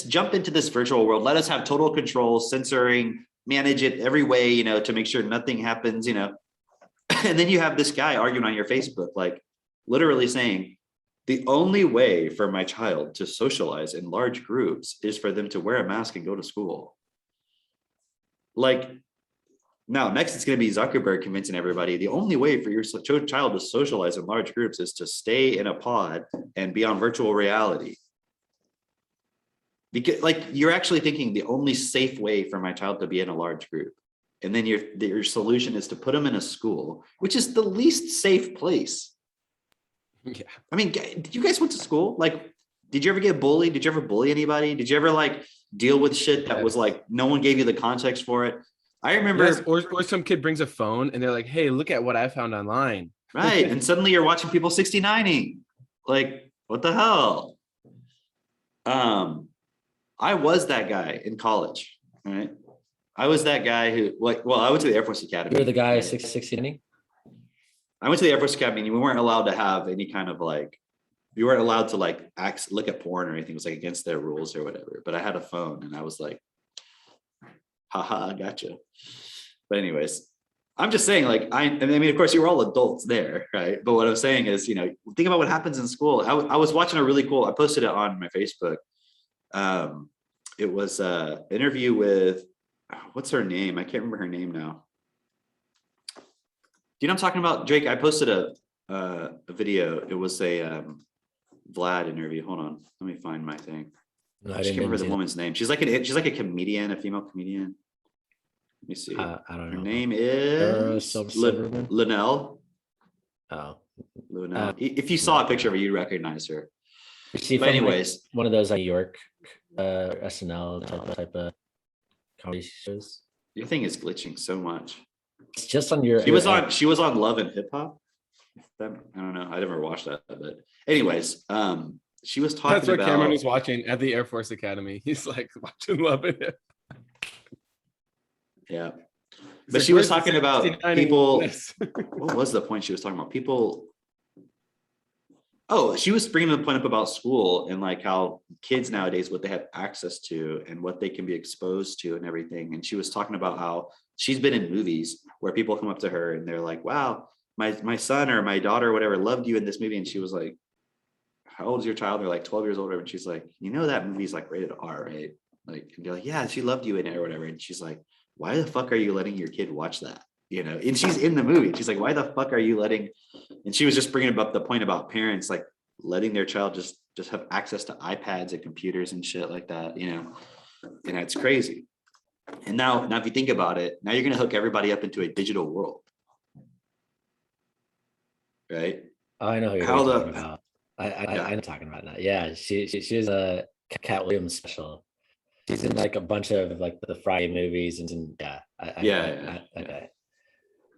jump into this virtual world. Let us have total control, censoring, manage it every way, you know, to make sure nothing happens, you know. And then you have this guy arguing on your Facebook, like literally saying, the only way for my child to socialize in large groups is for them to wear a mask and go to school. Like, now next it's going to be Zuckerberg convincing everybody the only way for your child to socialize in large groups is to stay in a pod and be on virtual reality. Because like, you're actually thinking the only safe way for my child to be in a large group, and then your solution is to put them in a school, which is the least safe place. Yeah. I mean, did you guys went to school? Like, did you ever get bullied? Did you ever bully anybody? Did you ever like deal with shit that was like, no one gave you the context for it? I remember. Yes, or some kid brings a phone and they're like, hey, look at what I found online. Right. And suddenly you're watching people 69ing. Like, what the hell? I was that guy in college, right? I was that guy who, like, well, I went to the Air Force Academy. You're the guy 69. I went to the Air Force Academy, and we weren't allowed to have any kind of like, we weren't allowed to like look at porn or anything. It was like against their rules or whatever. But I had a phone, and I was like, haha, gotcha. But anyways, I'm just saying, like, I mean, of course, you were all adults there, right? But what I'm saying is, you know, think about what happens in school. I was watching a really cool, I posted it on my Facebook. It was an interview with, what's her name? I can't remember her name now. Do you know what I'm talking about, Drake? I posted a video. It was a Vlad interview. Hold on, let me find my thing. No, I can't remember the woman's name. She's like a comedian, a female comedian. Let me see. I don't know. Her name is Linnell. Oh. Linnell. If you saw a picture of her, you'd recognize her. But anyways, one of those New York SNL type of comedy shows. Your thing is glitching so much. It's just on your. She was on Love and Hip Hop. I don't know. I never watched that, but anyways, she was talking about. That's what Cameron was watching at the Air Force Academy. He's like watching Love and Hip. Yeah, but she was talking about people. What was the point she was talking about? People. Oh, she was bringing the point up about school and like how kids nowadays, what they have access to and what they can be exposed to and everything. And she was talking about how she's been in movies where people come up to her and they're like, wow, my son or my daughter or whatever loved you in this movie. And she was like, how old is your child? They're like 12 years old, and she's like, you know, that movie's like rated R, right? Like, and you're like, yeah, she loved you in it or whatever. And she's like, why the fuck are you letting your kid watch that? You know, and she's in the movie. And she's like, why the fuck are you letting, and she was just bringing up the point about parents, like letting their child just have access to iPads and computers and shit like that, you know, and it's crazy. And now if you think about it, now you're going to hook everybody up into a digital world. Right? I know who you're How the- talking about. I know talking about that. Yeah, she's a Cat Williams special. She's in like a bunch of like the Friday movies and yeah. Okay.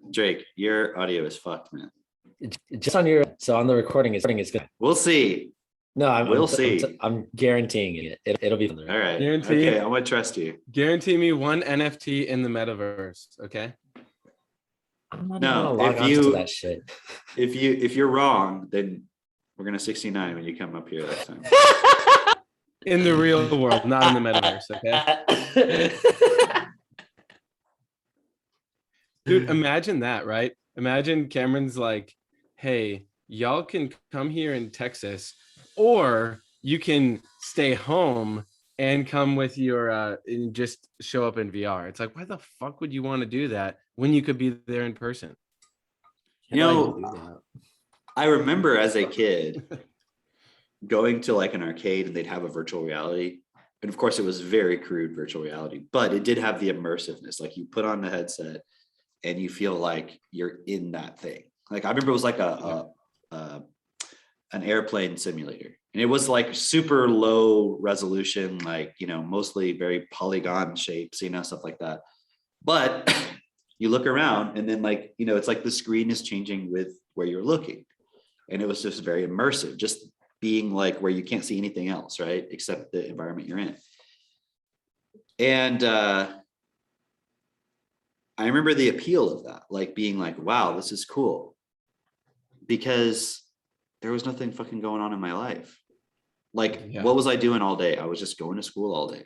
Drake, your audio is fucked, man. Just on the recording is good. We'll see. No, We'll see. I'm guaranteeing it. It'll be fun. All right. Guarantee? Okay, I'm gonna trust you. Guarantee me one NFT in the metaverse. Okay. I'm not No, gonna log if on you- to that shit. If you're wrong, then we're gonna 69 when you come up here next time. In the real world, not in the metaverse. Okay. Dude, imagine that, right? Imagine Cameron's like, hey, y'all can come here in Texas, or you can stay home and come with your and just show up in VR. It's like, why the fuck would you want to do that when you could be there in person? You know, I remember as a kid going to like an arcade and they'd have a virtual reality. And of course, it was very crude virtual reality, but it did have the immersiveness. Like you put on the headset and you feel like you're in that thing. Like I remember it was like an airplane simulator, and it was like super low resolution, like, you know, mostly very polygon shapes, you know, stuff like that. But you look around and then, like, you know, it's like the screen is changing with where you're looking. And it was just very immersive, just being like where you can't see anything else, right? Except the environment you're in. And I remember the appeal of that, like being like, wow, this is cool. Because there was nothing fucking going on in my life. Like, what was I doing all day? I was just going to school all day.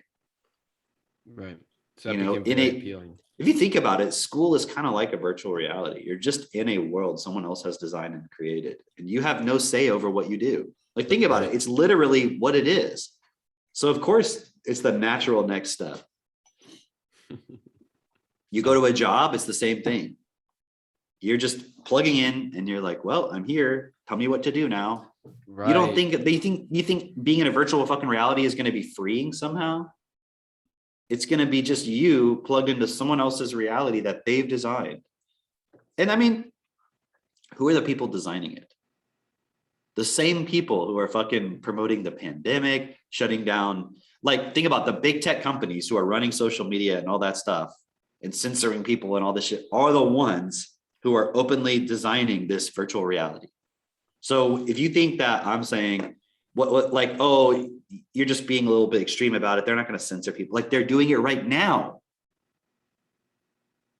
Right. So You know, became very appealing. If you think about it, school is kind of like a virtual reality. You're just in a world someone else has designed and created, and you have no say over what you do. Like, think about it. It's literally what it is. So of course it's the natural next step. You go to a job, it's the same thing. You're just plugging in and you're like, well, I'm here. Tell me what to do now. Right. You don't think you think being in a virtual fucking reality is going to be freeing somehow? It's going to be just you plugged into someone else's reality that they've designed. And I mean, who are the people designing it? The same people who are fucking promoting the pandemic, shutting down. Like, think about the big tech companies who are running social media and all that stuff and censoring people and all this shit are the ones who are openly designing this virtual reality. So if you think that I'm saying what like, oh, you're just being a little bit extreme about it, they're not going to censor people. Like, they're doing it right now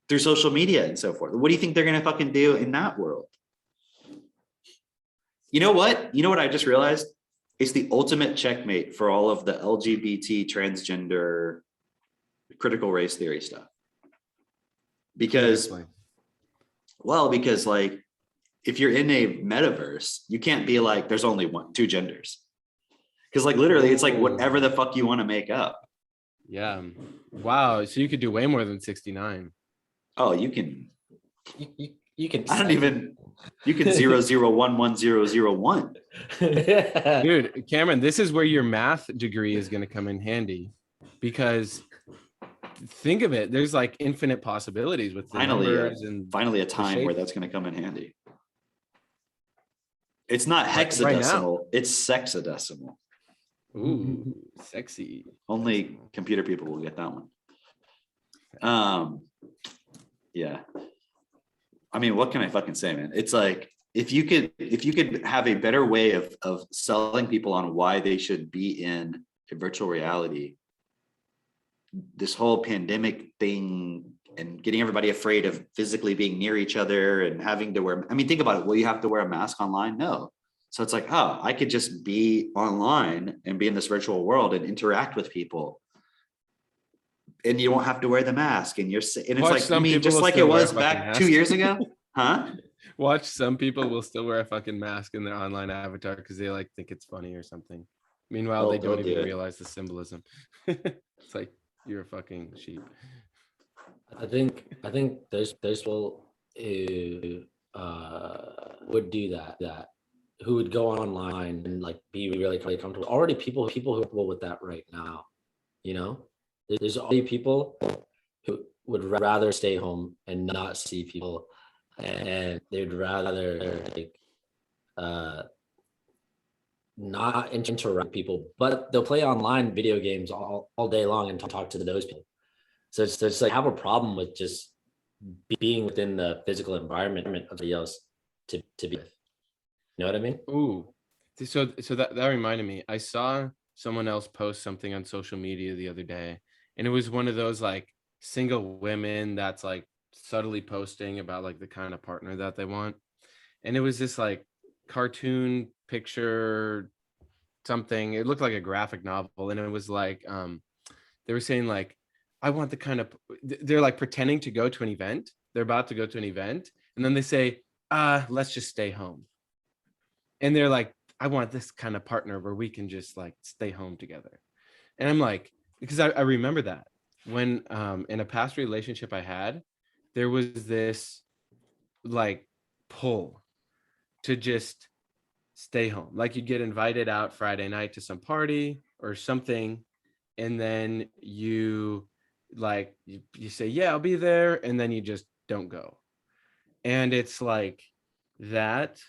through social media and so forth. What do you think they're going to fucking do in that world? You know what? You know what I just realized? It's the ultimate checkmate for all of the LGBT, transgender, critical race theory stuff. Because like, if you're in a metaverse, you can't be like, there's only two genders. Because like literally it's like whatever the fuck you want to make up. Yeah. Wow. So you could do way more than 69. Oh, you can. You can. I don't even. You can 0011001. Dude, Cameron, this is where your math degree is going to come in handy, because think of it. There's like infinite possibilities with the numbers and finally a time where that's going to come in handy. It's not hexadecimal. It's sexadecimal. Ooh, sexy. Only computer people will get that one. Yeah. I mean, what can I fucking say, man? It's like, if you could have a better way of selling people on why they should be in a virtual reality, this whole pandemic thing and getting everybody afraid of physically being near each other and having to wear, I mean, think about it. Will you have to wear a mask online? No. So it's like, oh, I could just be online and be in this virtual world and interact with people. And you won't have to wear the mask, and it's like, I mean, just like it was back 2 years ago, huh? Watch, some people will still wear a fucking mask in their online avatar because they like think it's funny or something. Meanwhile, they They'll don't do even it. realize the symbolism. It's like you're a fucking sheep. I think there's people who would do that who would go online and like be really comfortable. Already people who are comfortable with that right now. You know, there's already people who would rather stay home and not see people, and they'd rather like uh not interact with people, but they'll play online video games all day long and talk to those people. So it's like I have a problem with just being within the physical environment of somebody else to be with. You know what I mean? Ooh, so that reminded me. I saw someone else post something on social media the other day, and it was one of those like single women that's like subtly posting about like the kind of partner that they want. And it was this like cartoon picture something. It looked like a graphic novel, and it was like they were saying like, I want the kind of, they're like pretending to go to an event. They're about to go to an event, and then they say, let's just stay home. And they're like, I want this kind of partner where we can just like stay home together. And I'm like, because I remember that when in a past relationship I had, there was this like pull to just stay home. Like you'd get invited out Friday night to some party or something, and then you like you say, yeah, I'll be there, and then you just don't go. And it's like that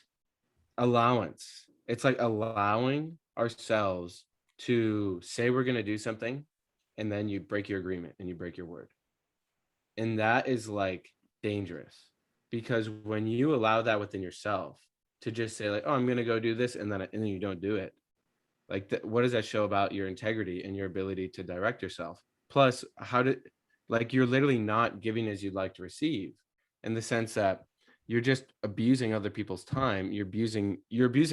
allowance. It's like allowing ourselves to say we're going to do something, and then you break your agreement and you break your word. And that is like dangerous, because when you allow that within yourself to just say like, oh, I'm going to go do this, and then you don't do it, like what does that show about your integrity and your ability to direct yourself? Plus, like you're literally not giving as you'd like to receive, in the sense that you're just abusing other people's time. You're abusing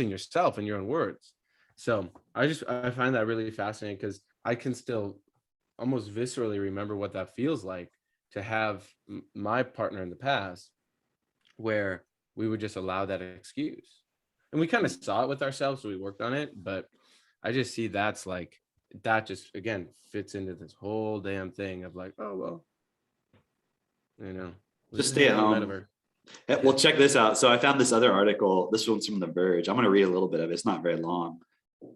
yourself in your own words. So I find that really fascinating, because I can still almost viscerally remember what that feels like to have my partner in the past, where we would just allow that excuse. And we kind of saw it with ourselves, so we worked on it. But I just see that's like, that just again fits into this whole damn thing of like, oh well, Just stay at home. Metaverse. Well, check this out. So I found this other article. This one's from The Verge. I'm going to read a little bit of it. It's not very long,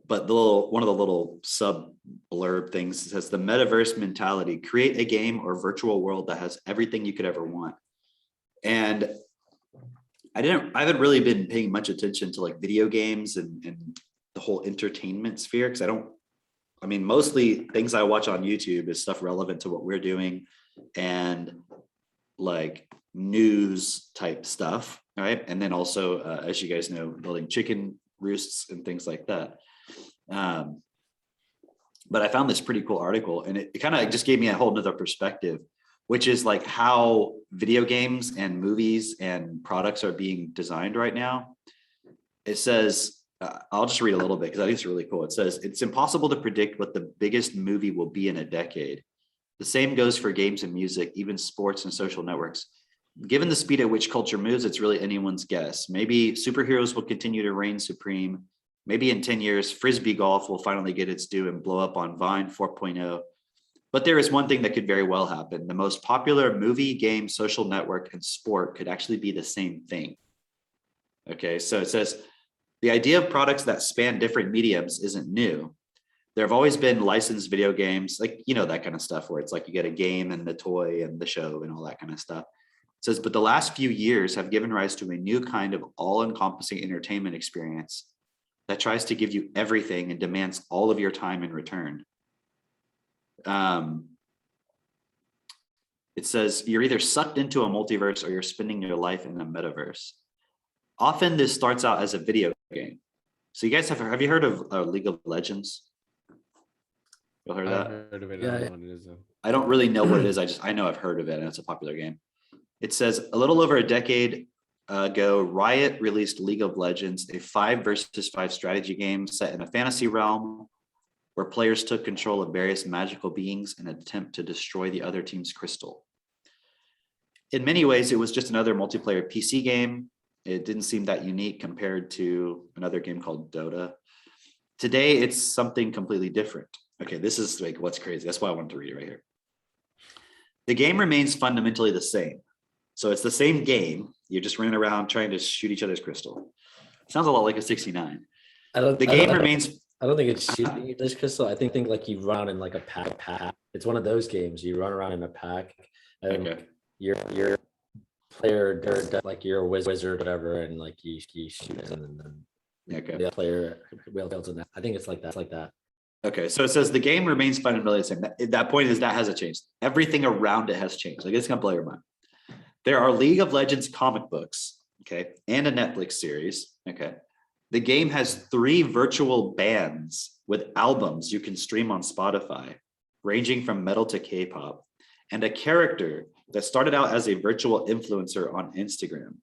but one of the little sub blurb things says, the metaverse mentality: create a game or virtual world that has everything you could ever want. And I haven't really been paying much attention to like video games and the whole entertainment sphere, because mostly things I watch on YouTube is stuff relevant to what we're doing and like news type stuff, right? And then also, as you guys know, building chicken roosts and things like that. But I found this pretty cool article, and it kind of just gave me a whole nother perspective, which is like how video games and movies and products are being designed right now. It says, I'll just read a little bit because I think it's really cool. It says, it's impossible to predict what the biggest movie will be in a decade. The same goes for games and music, even sports and social networks. Given the speed at which culture moves, it's really anyone's guess. Maybe superheroes will continue to reign supreme. Maybe in 10 years, Frisbee golf will finally get its due and blow up on Vine 4.0. But there is one thing that could very well happen. The most popular movie, game, social network, and sport could actually be the same thing. Okay, so it says, the idea of products that span different mediums isn't new. There have always been licensed video games, like, that kind of stuff, where it's like you get a game and the toy and the show and all that kind of stuff. It says, but the last few years have given rise to a new kind of all-encompassing entertainment experience that tries to give you everything and demands all of your time in return. It says, you're either sucked into a multiverse or you're spending your life in a metaverse. Often this starts out as a video game. So you guys have you heard of League of Legends? You heard of that? I've heard of it. Yeah, I don't know what it is though. I don't really know what it is. I know I've heard of it, and it's a popular game. It says, a little over a decade ago, Riot released League of Legends, a 5 versus 5 strategy game set in a fantasy realm where players took control of various magical beings in an attempt to destroy the other team's crystal. In many ways, it was just another multiplayer PC game. It didn't seem that unique compared to another game called Dota. Today, it's something completely different. Okay, this is like what's crazy. That's why I wanted to read it right here. The game remains fundamentally the same. So it's the same game. You're just running around trying to shoot each other's crystal. Sounds a lot like a 69. The game remains. I don't think it's shooting this crystal. I think like you run in like a pack. It's one of those games. You run around in a pack. And Okay. You're player, like you're a wizard, or whatever, and like you shoot, and then Okay. the player builds in that. I think it's like that. It's like that. Okay, so it says the game remains fundamentally the same. That point is that hasn't changed. Everything around it has changed. Like it's gonna blow your mind. There are League of Legends comic books, okay, and a Netflix series. Okay. The game has 3 virtual bands with albums you can stream on Spotify, ranging from metal to K-pop, and a character that started out as a virtual influencer on Instagram.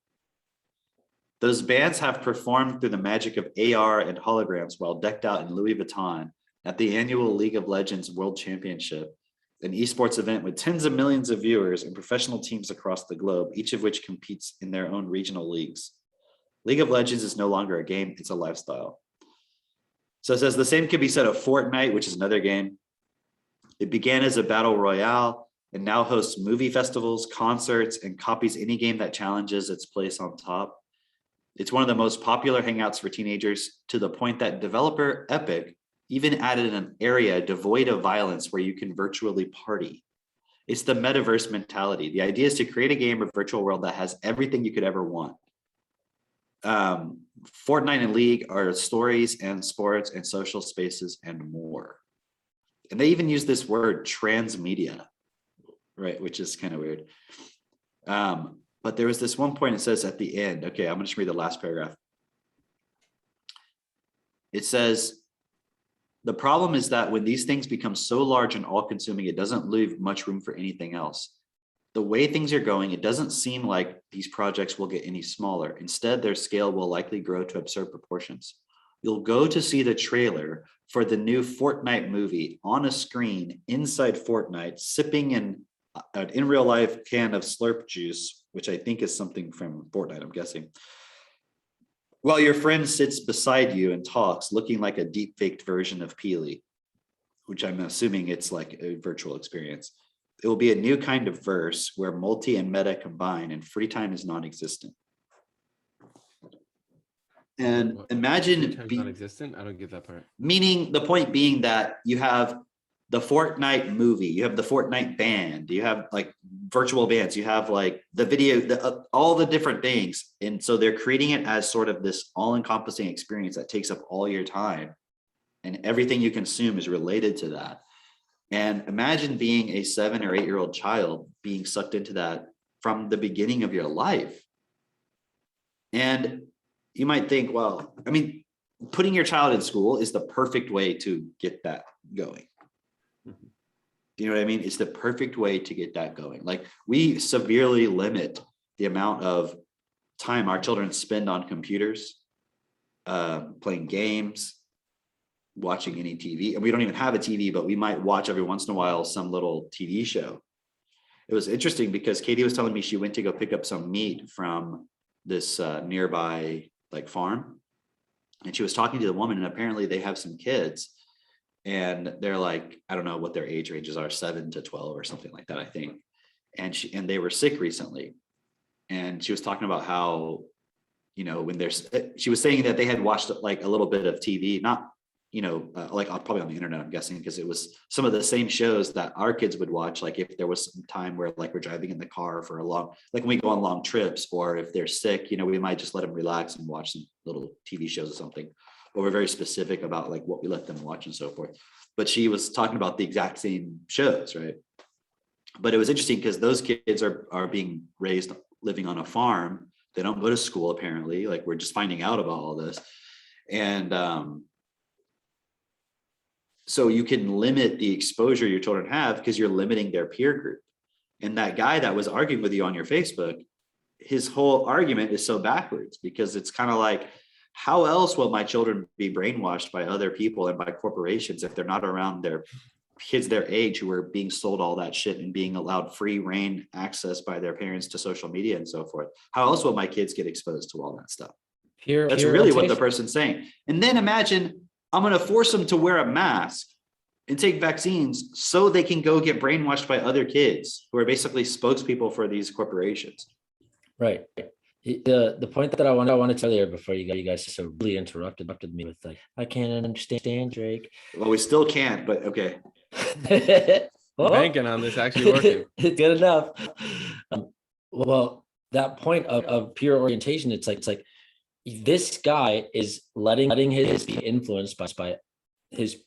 Those bands have performed through the magic of AR and holograms while decked out in Louis Vuitton at the annual League of Legends World Championship, an esports event with tens of millions of viewers and professional teams across the globe, each of which competes in their own regional leagues. League of Legends is no longer a game, it's a lifestyle. So it says the same could be said of Fortnite, which is another game. It began as a battle royale and now hosts movie festivals, concerts, and copies any game that challenges its place on top. It's one of the most popular hangouts for teenagers, to the point that developer Epic even added an area devoid of violence where you can virtually party. It's the metaverse mentality. The idea is to create a game or virtual world that has everything you could ever want. Fortnite and League are stories and sports and social spaces and more. And they even use this word transmedia, right? Which is kind of weird. But there was this one point it says at the end, okay, I'm gonna just read the last paragraph. It says, the problem is that when these things become so large and all-consuming, it doesn't leave much room for anything else. The way things are going, it doesn't seem like these projects will get any smaller. Instead, their scale will likely grow to absurd proportions. You'll go to see the trailer for the new Fortnite movie on a screen inside Fortnite, sipping an in real life can of Slurp juice, which I think is something from Fortnite, I'm guessing, while your friend sits beside you and talks, looking like a deep faked version of Peely, which I'm assuming it's like a virtual experience. It will be a new kind of verse where multi and meta combine and free time is non-existent. And imagine non-existent. I don't get that part. Meaning the point being that you have the Fortnite movie, you have the Fortnite band, you have like virtual bands, you have like the video, all the different things. And so they're creating it as sort of this all-encompassing experience that takes up all your time, and everything you consume is related to that. And imagine being a 7 or 8-year-old child being sucked into that from the beginning of your life. And you might think, well, I mean, putting your child in school is the perfect way to get that going. Mhm. You know what I mean? It's the perfect way to get that going. Like, we severely limit the amount of time our children spend on computers, playing games, watching any TV. And we don't even have a TV, but we might watch every once in a while some little TV show. It was interesting because Katie was telling me she went to go pick up some meat from this nearby like farm. And she was talking to the woman, and apparently they have some kids, and they're like, I don't know what their age ranges are, 7 to 12 or something like that, I think. And they were sick recently. And she was talking about how, you know, when she was saying that they had watched like a little bit of TV, not, you know, like probably on the internet, I'm guessing, because it was some of the same shows that our kids would watch. Like if there was some time where like we're driving in the car for a long, like when we go on long trips, or if they're sick, you know, we might just let them relax and watch some little TV shows or something. Or we're very specific about like what we let them watch and so forth. But she was talking about the exact same shows, right? But it was interesting because those kids are being raised living on a farm. They don't go to school, apparently. Like, we're just finding out about all this. And so you can limit the exposure your children have because you're limiting their peer group. And that guy that was arguing with you on your Facebook, his whole argument is so backwards, because it's kind of like, how else will my children be brainwashed by other people and by corporations if they're not around their kids their age who are being sold all that shit and being allowed free reign access by their parents to social media and so forth. How else will my kids get exposed to all that stuff? That's really what the person's saying. And then imagine I'm going to force them to wear a mask and take vaccines so they can go get brainwashed by other kids who are basically spokespeople for these corporations. Right. The point that I wanted to tell you before you guys so really interrupted me with like, I can't understand Drake. Well, we still can't, but okay. Well, Banking on this actually working. It's good enough. Well, that point of peer orientation, it's like this guy is letting his be influenced by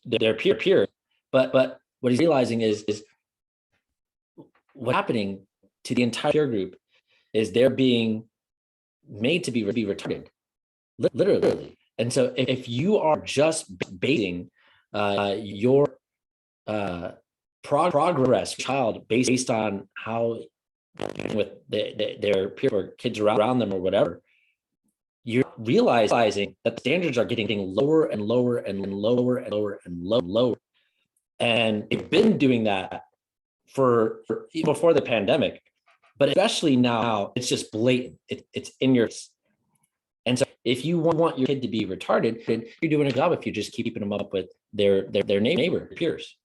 their peer, but what he's realizing is what's happening to the entire peer group is they're being made to be retarded, literally. And so if you are just basing your progress child based on how with their peer or kids around them or whatever, you're realizing that the standards are getting lower and lower and lower and lower and lower. And they've been doing that for before the pandemic, but especially now, it's just blatant. It's in your face. And so if you want your kid to be retarded, then you're doing a job if you just keep keeping them up with their neighbor peers.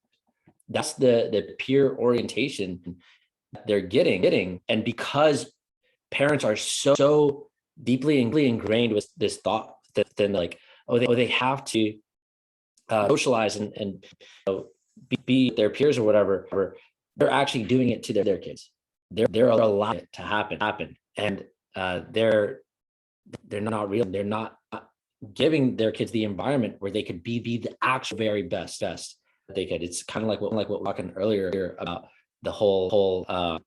That's the peer orientation they're getting. And because parents are so deeply ingrained with this thought that then like, they have to socialize and be their peers or whatever, they're actually doing it to their kids. They're allowing it to happen, and they're not real. They're not giving their kids the environment where they could be the actual very best that they could. It's kind of like what we were talking earlier about the whole what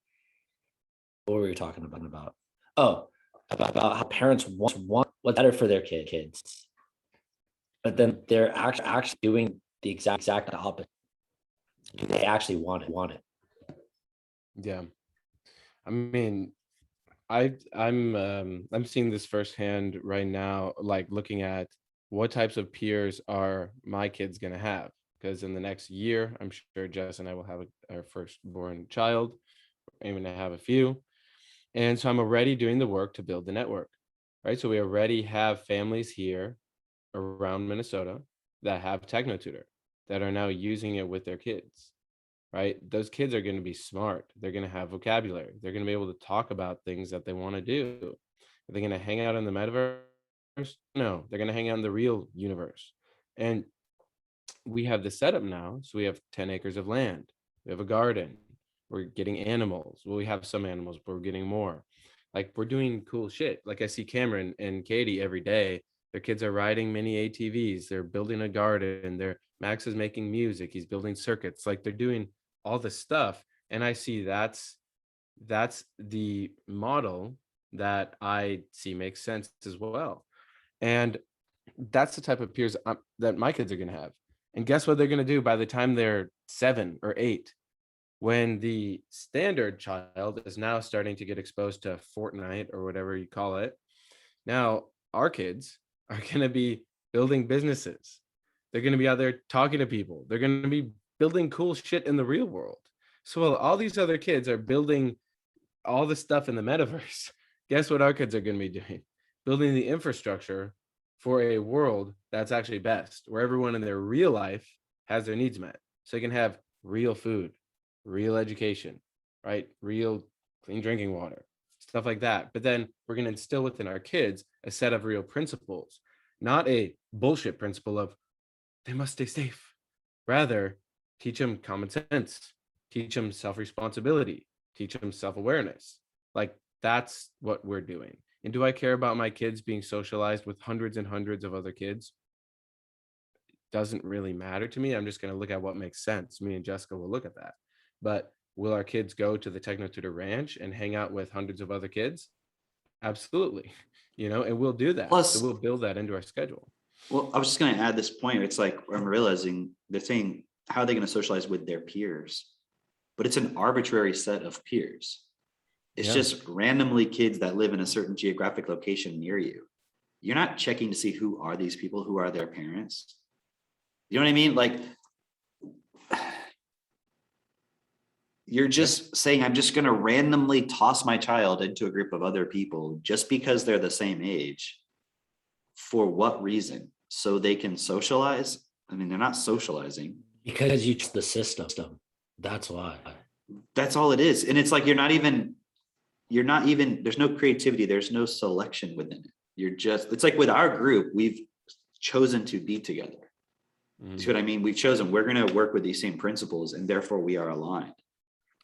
were we talking about? Oh, about how parents want what's better for their kids, but then they're actually doing the exact opposite. Do they actually want it? Yeah. I mean, I'm seeing this firsthand right now, like looking at what types of peers are my kids going to have, because in the next year, I'm sure Jess and I will have our firstborn child. We're aiming to have a few. And so I'm already doing the work to build the network, right? So we already have families here around Minnesota that have TechnoTutor that are now using it with their kids. Right? Those kids are going to be smart. They're going to have vocabulary. They're going to be able to talk about things that they want to do. Are they going to hang out in the metaverse? No, they're going to hang out in the real universe. And we have the setup now. So we have 10 acres of land. We have a garden. We're getting animals. Well, we have some animals, but we're getting more. Like we're doing cool shit. Like I see Cameron and Katie every day. Their kids are riding mini ATVs. They're building a garden. Max is making music. He's building circuits. Like they're doing all this stuff, and I see that's the model that I see makes sense as well. And that's the type of peers that my kids are going to have. And guess what they're going to do by the time they're 7 or 8, when the standard child is now starting to get exposed to Fortnite or whatever you call it. Now our kids are going to be building businesses. They're going to be out there talking to people. They're going to be building cool shit in the real world. So while all these other kids are building all the stuff in the metaverse, guess what our kids are going to be doing? Building the infrastructure for a world that's actually best, where everyone in their real life has their needs met. So they can have real food, real education, right? Real clean drinking water, stuff like that. But then we're going to instill within our kids a set of real principles, not a bullshit principle of they must stay safe. Rather, teach them common sense, teach them self-responsibility, teach them self-awareness. Like that's what we're doing. And do I care about my kids being socialized with hundreds and hundreds of other kids? Doesn't really matter to me. I'm just going to look at what makes sense. Me and Jessica will look at that. But will our kids go to the TechnoTutor Ranch and hang out with hundreds of other kids? Absolutely. And we'll do that. Plus, so we'll build that into our schedule. Well, I was just going to add this point. It's like I'm realizing they're saying, how are they going to socialize with their peers? But it's an arbitrary set of peers. It's just randomly kids that live in a certain geographic location near you. You're not checking to see who are these people, who are their parents. You know what I mean? Like you're just saying, I'm just going to randomly toss my child into a group of other people just because they're the same age. For what reason? So they can socialize? I mean, they're not socializing. Because you trust the system. That's why. That's all it is. And it's like, you're not even, there's no creativity. There's no selection within it. It's like with our group, we've chosen to be together. See what I mean? We've chosen, we're going to work with these same principles and therefore we are aligned.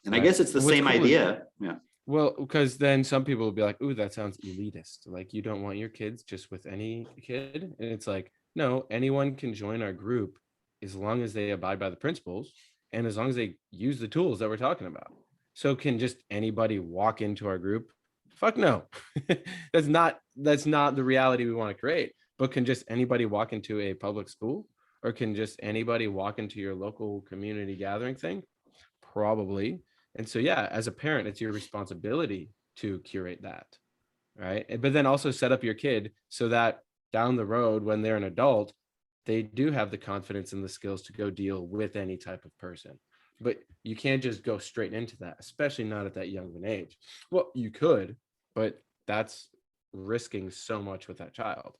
And I guess it's the same idea. Yeah. Well, because then some people will be like, ooh, that sounds elitist. Like, you don't want your kids just with any kid. And it's like, no, anyone can join our group as long as they abide by the principles and as long as they use the tools that we're talking about. So can just anybody walk into our group? Fuck no. That's not the reality we want to create. But can just anybody walk into a public school? Or can just anybody walk into your local community gathering thing? Probably. And so, yeah, as a parent, it's your responsibility to curate that, right? But then also set up your kid so that down the road, when they're an adult, they do have the confidence and the skills to go deal with any type of person. But you can't just go straight into that, especially not at that young of an age. Well, you could, but that's risking so much with that child.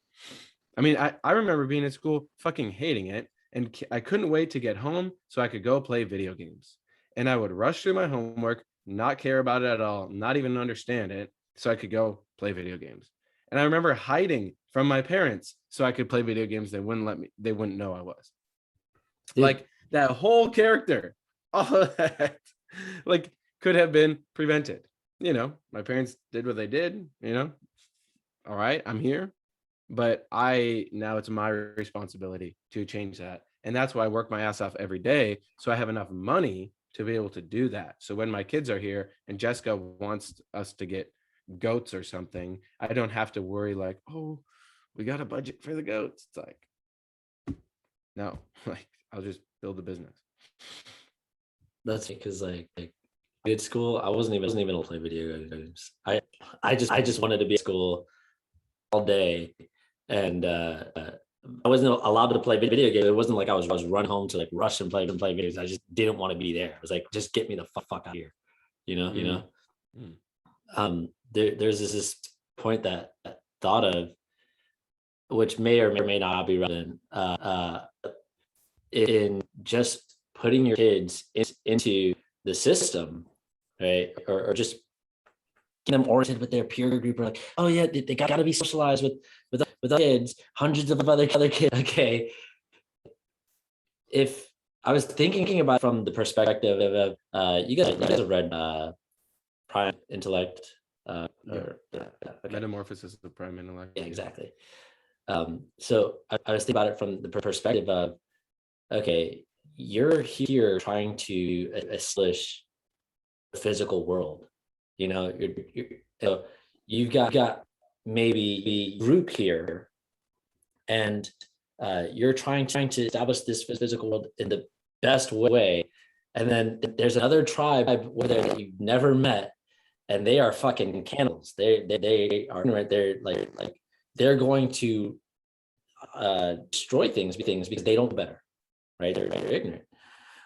I mean, I remember being in school fucking hating it, and I couldn't wait to get home so I could go play video games. And I would rush through my homework, not care about it at all, not even understand it, so I could go play video games. And I remember hiding from my parents so I could play video games. They wouldn't know I was. Dude. Like, that whole character, all of that, like, could have been prevented. You know, my parents did what they did, you know. All right, I'm here. But now it's my responsibility to change that. And that's why I work my ass off every day. So I have enough money to be able to do that. So when my kids are here and Jessica wants us to get goats or something, I don't have to worry like, oh, we got a budget for the goats. It's like, no, like, I'll just build a business. That's because like at school, I wasn't even able to play video games. I just wanted to be at school all day. And I wasn't allowed to play video games. It wasn't like I was run home to like rush and play video games. I just didn't want to be there. It was like, just get me the fuck out of here, you know. There's this point that I thought of, which may or may not be relevant, in just putting your kids into the system, right, or just them oriented with their peer group, or like, oh yeah, they got to be socialized with other kids, hundreds of other kids. Okay, if I was thinking about it from the perspective of you guys have read Prime Intellect, Metamorphosis of Prime Intellect. Yeah, exactly. So I was thinking about it from the perspective of, okay, you're here trying to establish the physical world. You know, you've got maybe a group here, and you're trying to establish this physical world in the best way. And then there's another tribe that you've never met, and they are fucking cannibals. They are right. They're like they're going to destroy things because they don't know better, right? They're ignorant.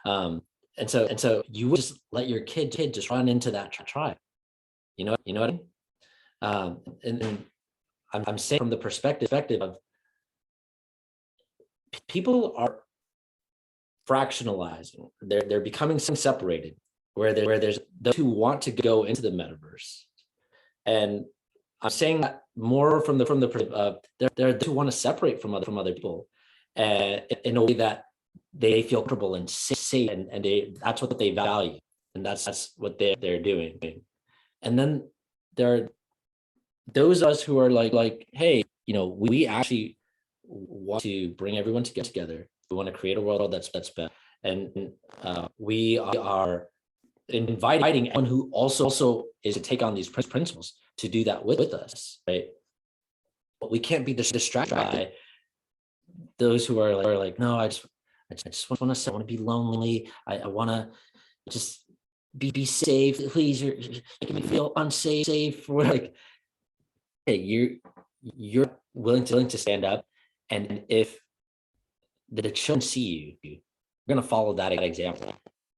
And so you would just let your kid just run into that tribe. You know what I mean? And I'm saying from the perspective of people are fractionalizing. They're becoming separated, where there's those who want to go into the metaverse, and I'm saying that more from the there are those who want to separate from other people, in a way that they feel comfortable and safe, and that's what they value, and that's what they're doing. And then there are those of us who are like, hey, you know, we actually want to bring everyone together. We want to create a world that's better, and we are inviting anyone who also is to take on these principles to do that with us, right? But we can't be distracted by those who are like, no, I just want to be lonely. I want to just be safe. Please, you're making me feel unsafe. We're like, hey, you're willing to stand up, and if the children see you, you're gonna follow that example.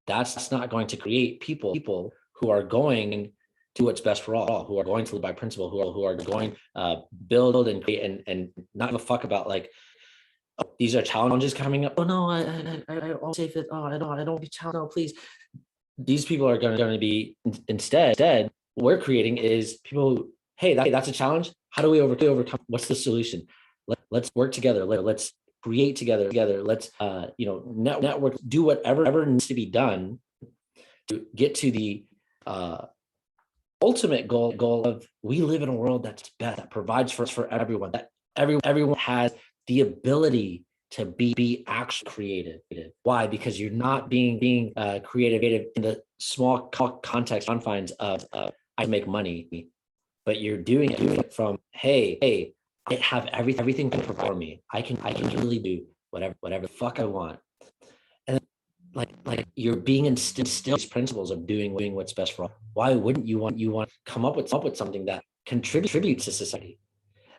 that's not going to create people who are going to do what's best for all, who are going to live by principle, who are going build and create and not give a fuck about like, oh, these are challenges coming up. Oh no, I'll save it. Oh, I don't be challenged. No, please. These people are going to be instead. What we're creating is people who, hey, that's a challenge. How do we overcome? What's the solution? Let's work together. Let's create together. Let's network, do whatever needs to be done to get to the ultimate goal of we live in a world that's best, that provides for everyone, that everyone has the ability to be actually creative. Why? Because you're not being creative in the small context confines of I make money, but you're doing it from hey, I have everything for me. I can really do whatever the fuck I want. And like you're being instilled these principles of doing what's best for all. Why wouldn't you want to come up with something that contributes to society?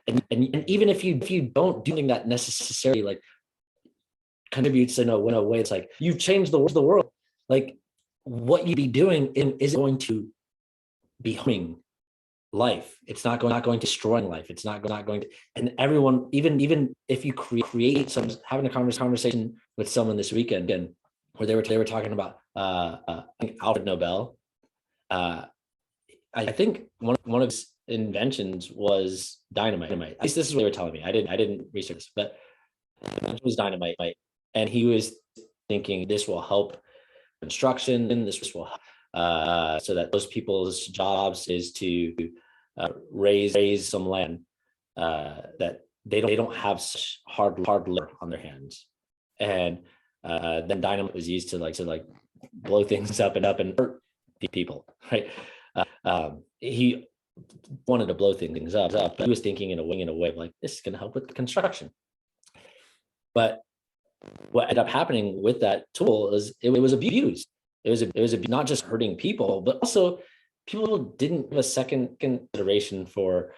And even if you don't do something that necessarily like contributes in a way, it's like you've changed the world. Like what you'd be doing is going to be harming life. It's not going to destroy life. It's not going to, and everyone, even if you create some, having a conversation with someone this weekend and where they were talking about Alfred Nobel. I think one of his inventions was dynamite. At least this is what they were telling me. I didn't research this, but it was dynamite. And he was thinking this will help construction, and this will so that those people's jobs is to raise some land that they don't have such hard labor on their hands. And then dynamite was used to like blow things up and hurt people, right? He wanted to blow things up, but he was thinking in a way of like, this is going to help with construction. But what ended up happening with that tool is it was abused. It was not just hurting people, but also people didn't have a second consideration for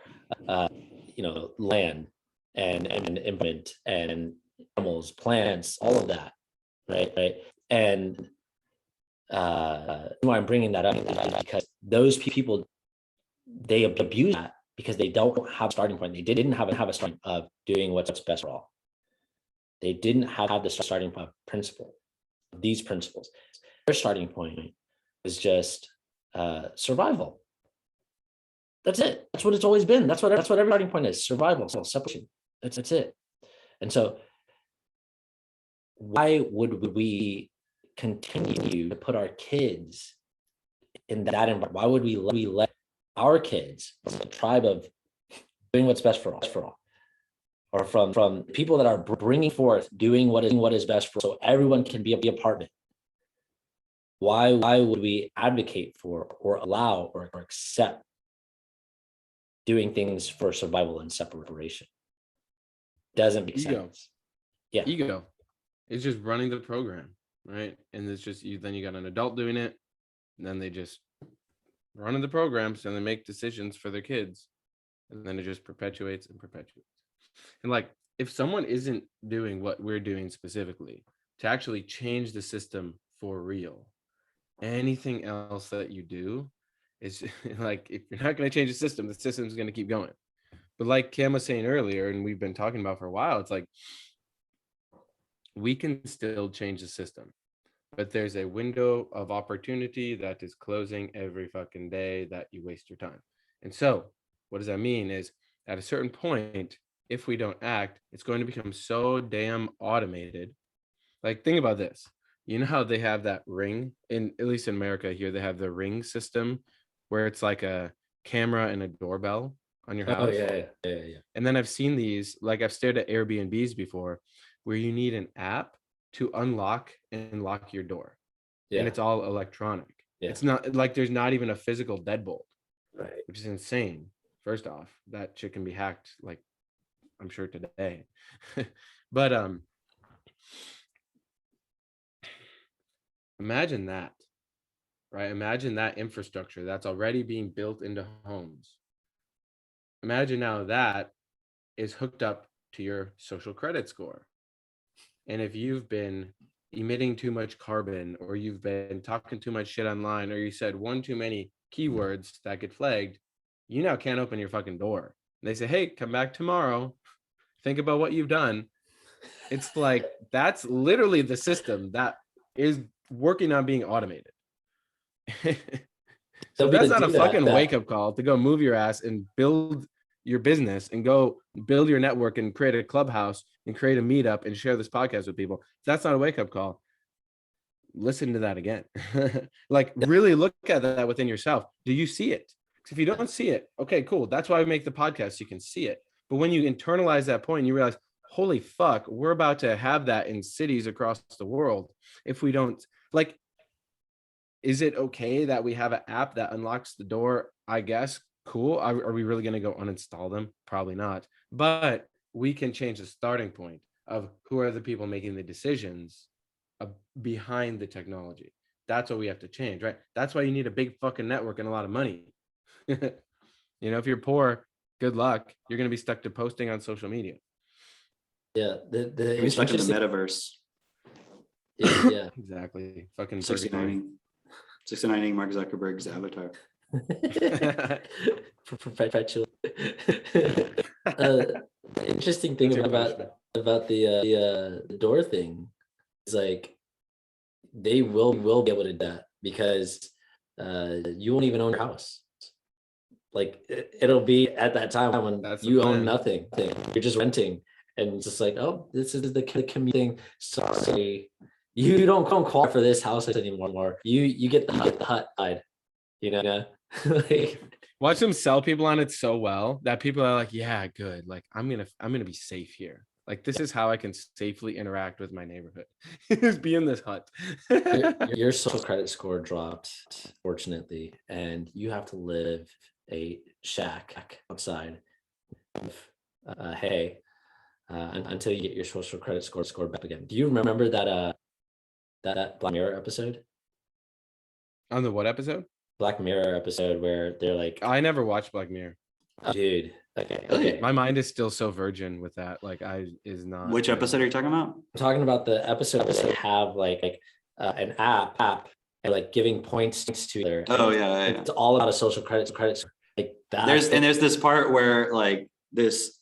land and implement and animals, plants, all of that, right? And why I'm bringing that up is because those people, they abuse that because they don't have a starting point. They didn't have a starting of doing what's best for all. They didn't have the starting point principle. These principles, their starting point is just survival. That's it. That's what it's always been. That's what every starting point is: survival, separation. That's it. And so, why would we continue to put our kids in that environment? Why would we let our kids from the tribe of doing what's best for all, or from people that are bringing forth doing what is best for, so everyone can be a part of it? Why would we advocate for or allow or accept doing things for survival and separation? Doesn't make sense. Yeah, ego. It's just running the program, right? And it's just then you got an adult doing it, and then they just running the programs and they make decisions for their kids, and then it just perpetuates. And like, if someone isn't doing what we're doing specifically to actually change the system for real, anything else that you do is like, if you're not going to change the system's going to keep going. But like Cam was saying earlier, and we've been talking about for a while, it's like we can still change the system, but there's a window of opportunity that is closing every fucking day that you waste your time. And so what does that mean is, at a certain point, if we don't act, it's going to become so damn automated. Like, think about this. You know how they have that ring at least in America here, they have the ring system where it's like a camera and a doorbell on your house. Oh yeah. And then I've seen these, like I've stayed at Airbnbs before, where you need an app to unlock and lock your door. Yeah. And it's all electronic. Yeah. It's not like there's not even a physical deadbolt, right? Which is insane. First off, that shit can be hacked, like, I'm sure today. But imagine that, right? Imagine that infrastructure that's already being built into homes. Imagine now that is hooked up to your social credit score. And if you've been emitting too much carbon, or you've been talking too much shit online, or you said one too many keywords that get flagged, you now can't open your fucking door. And they say, hey, come back tomorrow. Think about what you've done. It's like, that's literally the system that is working on being automated. So that's not a fucking wake up call to go move your ass and build your business and go build your network and create a clubhouse and create a meetup and share this podcast with people. That's not a wake up call. Listen to that again. Like, really look at that within yourself. Do you see it? If you don't see it, okay, cool. That's why we make the podcast. You can see it. But when you internalize that point, you realize, holy fuck, we're about to have that in cities across the world. If we don't, like, is it okay that we have an app that unlocks the door? I guess. Cool. Are we really going to go uninstall them? Probably not. But we can change the starting point of who are the people making the decisions behind the technology. That's what we have to change, right? That's why you need a big fucking network and a lot of money. If you're poor, good luck. You're going to be stuck to posting on social media. Yeah. You're stuck in the metaverse. Yeah. Exactly. Fucking 69ing Mark Zuckerberg's avatar. Perpetual. Interesting thing about the door thing is, like, they will be able to do that because you won't even own your house. Like, it'll be at that time when you own nothing. You're just renting, and it's just like, oh, this is the commute thing. Sorry, you don't qualify for this house anymore. You get the hut side, like, watch them sell people on it so well that people are like, yeah, good. Like, I'm gonna be safe here. Like, this is how I can safely interact with my neighborhood. Just be in this hut. your social credit score dropped, fortunately, and you have to live a shack outside of hay until you get your social credit score back again. Do you remember that Black Mirror episode? On the what episode? Black Mirror episode where they're like, I never watched Black Mirror. Oh, dude. Okay. My mind is still so virgin with that. Like, is not. Which episode are you talking about? I'm talking about the episode where they have like an app and like giving points to their. Oh yeah. It's all about a social credits like that. There's this part where, like, this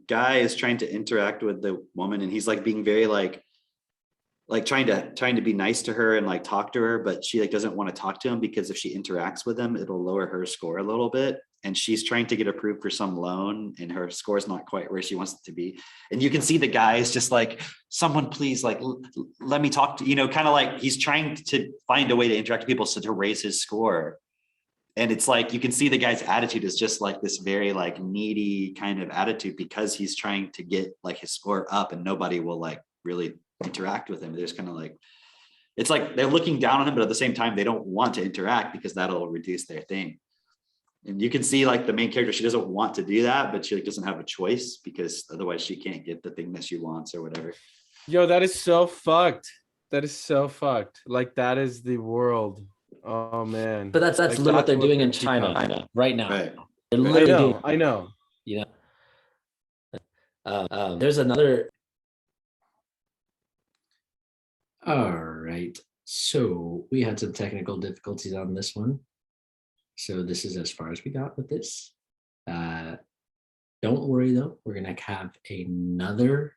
guy is trying to interact with the woman, and he's like being very like trying to be nice to her and like talk to her, but she like doesn't want to talk to him because if she interacts with him, it'll lower her score a little bit. And she's trying to get approved for some loan, and her score is not quite where she wants it to be. And you can see the guy is just like, someone please, like, let me talk to, kind of like he's trying to find a way to interact with people so to raise his score. And it's like, you can see the guy's attitude is just like this very like needy kind of attitude because he's trying to get like his score up, and nobody will like really interact with him. They're just kind of like, it's like they're looking down on him, but at the same time, they don't want to interact because that'll reduce their thing. And you can see like the main character, she doesn't want to do that, but she like doesn't have a choice because otherwise she can't get the thing that she wants or whatever. Yo, that is so fucked. That is so fucked. Like, that is the world. Oh man. But that's literally what they're doing in China right now. Right. They're literally I know. There's another. All right. So we had some technical difficulties on this one. So this is as far as we got with this. Don't worry though. We're going to have another,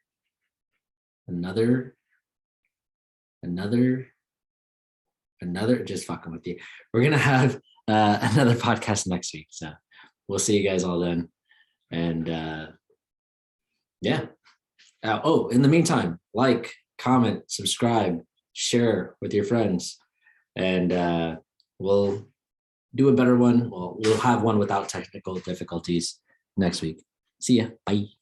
just fucking with you. We're going to have another podcast next week. So we'll see you guys all then. And yeah. In the meantime, like, comment, subscribe, share with your friends, and we'll do a better one. We'll have one without technical difficulties next week. See ya. Bye.